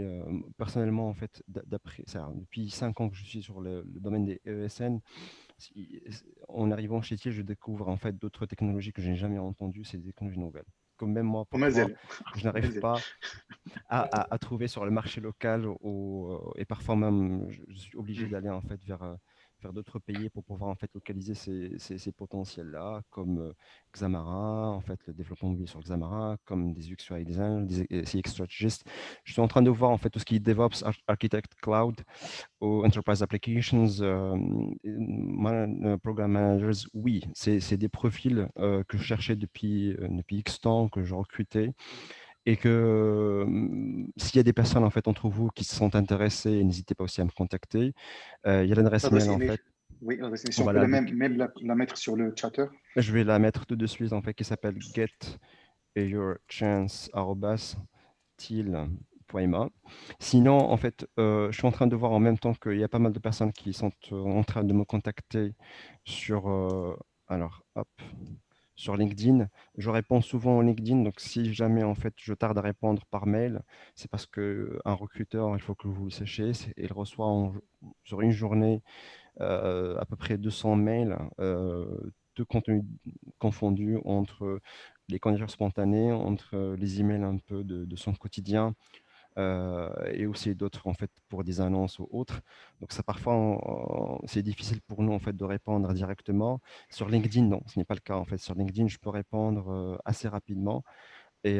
Personnellement, en fait, d'après ça, depuis 5 ans que je suis sur le domaine des ESN, en arrivant chez TIL, je découvre en fait d'autres technologies que je n'ai jamais entendues. C'est des technologies nouvelles. Comme même moi, parfois, je n'arrive pas à trouver sur le marché local et parfois même je suis obligé d'aller en fait vers d'autres pays pour pouvoir en fait localiser ces potentiels-là, comme Xamarin, en fait le développement mobile sur Xamarin, comme des UX UI design, des CX strategists. Je suis en train de voir en fait tout ce qui est DevOps, Architect Cloud ou Enterprise Applications, Program Managers. Oui, c'est des profils que je cherchais depuis X temps, que je recrutais. Et que s'il y a des personnes en fait entre vous qui se sont intéressées, n'hésitez pas aussi à me contacter. Il y a l'adresse mail en fait. Oui, si on peut même la mettre sur le chatter. Je vais la mettre tout de suite en fait, qui s'appelle getyourchance@til.ma. Sinon, en fait, je suis en train de voir en même temps qu'il y a pas mal de personnes qui sont en train de me contacter sur sur LinkedIn. Je réponds souvent au LinkedIn, donc si jamais en fait je tarde à répondre par mail, c'est parce qu'un recruteur, il faut que vous le sachiez, il reçoit sur une journée à peu près 200 mails de contenu confondu entre les candidatures spontanées, entre les emails un peu de son quotidien, et aussi d'autres en fait pour des annonces ou autres. Donc ça parfois c'est difficile pour nous en fait de répondre directement. Sur LinkedIn, non, ce n'est pas le cas en fait. Sur LinkedIn, je peux répondre assez rapidement. Et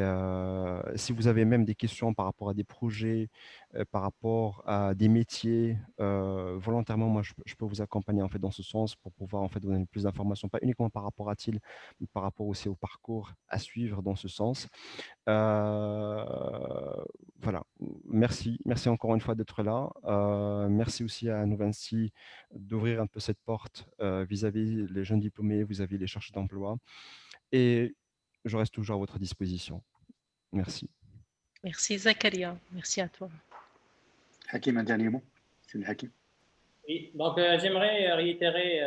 si vous avez même des questions par rapport à des projets, par rapport à des métiers, volontairement, moi, je peux vous accompagner en fait dans ce sens pour pouvoir en fait donner plus d'informations, pas uniquement par rapport à TIL, mais par rapport aussi au parcours à suivre dans ce sens. Voilà, merci encore une fois d'être là. Merci aussi à Novency d'ouvrir un peu cette porte vis-à-vis les jeunes diplômés, vis-à-vis les chercheurs d'emploi. Et je reste toujours à votre disposition. Merci. Merci Zakaria, merci à toi. Hakim, un dernier mot. C'est le Hakim. Oui, donc j'aimerais réitérer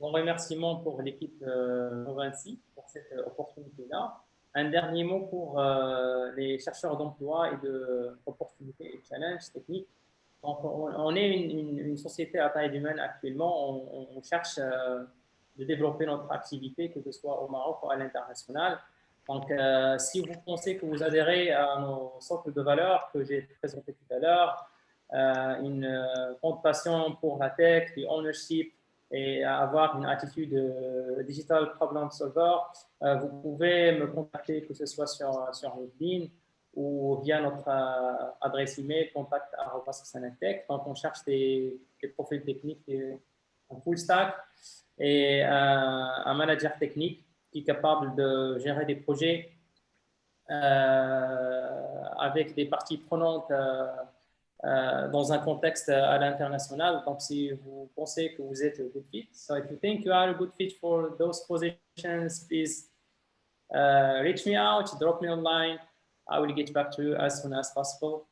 mon remerciement pour l'équipe Novancy pour cette opportunité-là. Un dernier mot pour les chercheurs d'emploi et d'opportunités et challenges techniques. Donc, on est une société à taille humaine actuellement. On cherche de développer notre activité, que ce soit au Maroc ou à l'international. Donc, si vous pensez que vous adhérez à nos socles de valeurs que j'ai présentés tout à l'heure, une grande passion pour la tech, du ownership et avoir une attitude digital problem solver, vous pouvez me contacter, que ce soit sur LinkedIn ou via notre adresse email contact@sanatech. Donc, on cherche des profils techniques, un full stack et un manager technique qui est capable de gérer des projets avec des parties prenantes dans un contexte à l'international. Donc, si vous pensez que vous êtes a good fit, so if you think you are a good fit for those positions, please reach me out, drop me online. I will get back to you as soon as possible.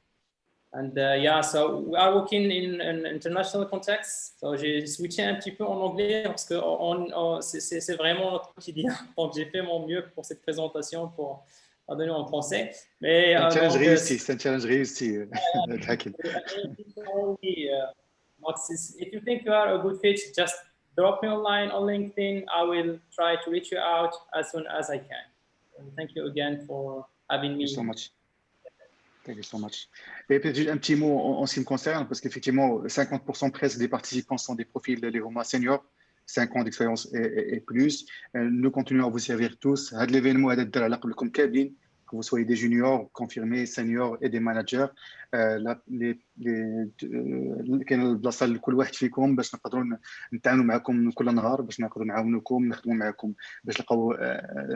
And yeah, so we are working in an international context. So j'ai switché un petit peu en anglais parce que c'est vraiment notre quotidien. Donc j'ai fait mon mieux pour cette présentation pour la donner en français. Mais C'est un challenge donc, réussi, c'est un challenge réussi. Hakim. If you think you are a good fit, just drop me online on LinkedIn. I will try to reach you out as soon as I can. Thank you again for having me. Thank you so much. Thank you so much. Et peut-être un petit mot en ce qui me concerne, parce qu'effectivement, 50% presque des participants sont des profils les Roma seniors, 5 ans d'expérience et plus. Nous continuons à vous servir tous. L'événement est comme cabine, que vous soyez des juniors, confirmés, seniors et des managers. كاين البلاصه لكل واحد فيكم باش نقدروا نتعاملوا معكم كل نهار باش نقدروا نعاونوكم نخدموا معكم باش نلقاو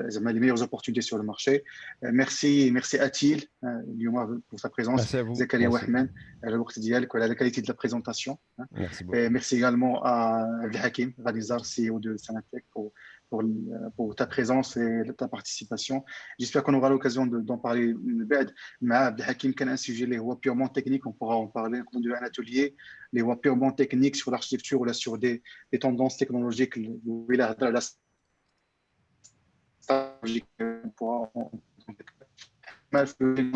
زعما لي ميور opportunités sur le marché. Merci Atil اليوم pour sa présence. Merci à vous. Zakaria Wahman على الوقت ديالك وعلى la qualité de la présentation. Merci beaucoup. Merci également à Abdelhakim Ghalizar, CEO de Sanatech, pour ta présence et ta participation. J'espère qu'on aura l'occasion d'en parler. Mais Abdelhakim, quel est un sujet purement technique, on pourra en parler dans un atelier, les voies purement techniques sur l'architecture ou là, sur des tendances technologiques. On pourra partager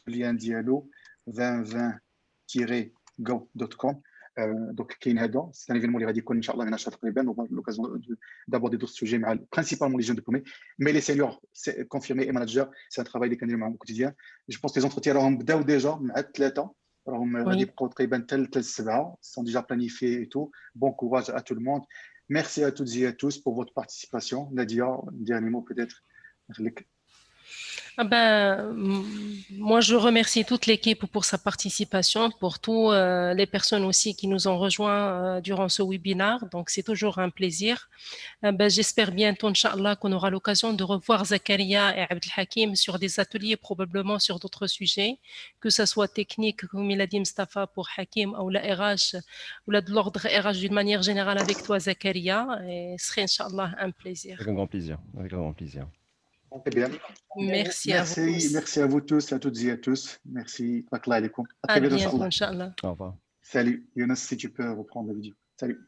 le lien dialogue 2020-go.com. Donc, c'est un événement qui va décoller, Inch'Allah, on aura l'occasion d'aborder d'autres sujets, principalement les jeunes diplômés, mais les seniors, confirmés et managers, c'est un travail des candidats au quotidien. Je pense que les entretiens ont déjà, sont déjà planifiés et tout. Bon courage à tout le monde. Merci à toutes et à tous pour votre participation. Nadia, un dernier mot peut-être. Moi, je remercie toute l'équipe pour sa participation, pour toutes les personnes aussi qui nous ont rejoints durant ce webinaire. Donc, c'est toujours un plaisir. J'espère bientôt, Inch'Allah, qu'on aura l'occasion de revoir Zakaria et Abdelhakim sur des ateliers, probablement sur d'autres sujets, que ce soit technique, comme il a dit Mustafa pour Hakim, ou la RH, ou de l'ordre RH d'une manière générale avec toi, Zakaria. Et ce serait, Inch'Allah, un plaisir. Avec un grand plaisir. Avec un grand plaisir. Très bien. Merci à vous tous. Merci à vous tous, à toutes et à tous. Merci. À bientôt, Inch'Allah. Au revoir. Salut. Younes, si tu peux reprendre la vidéo. Salut.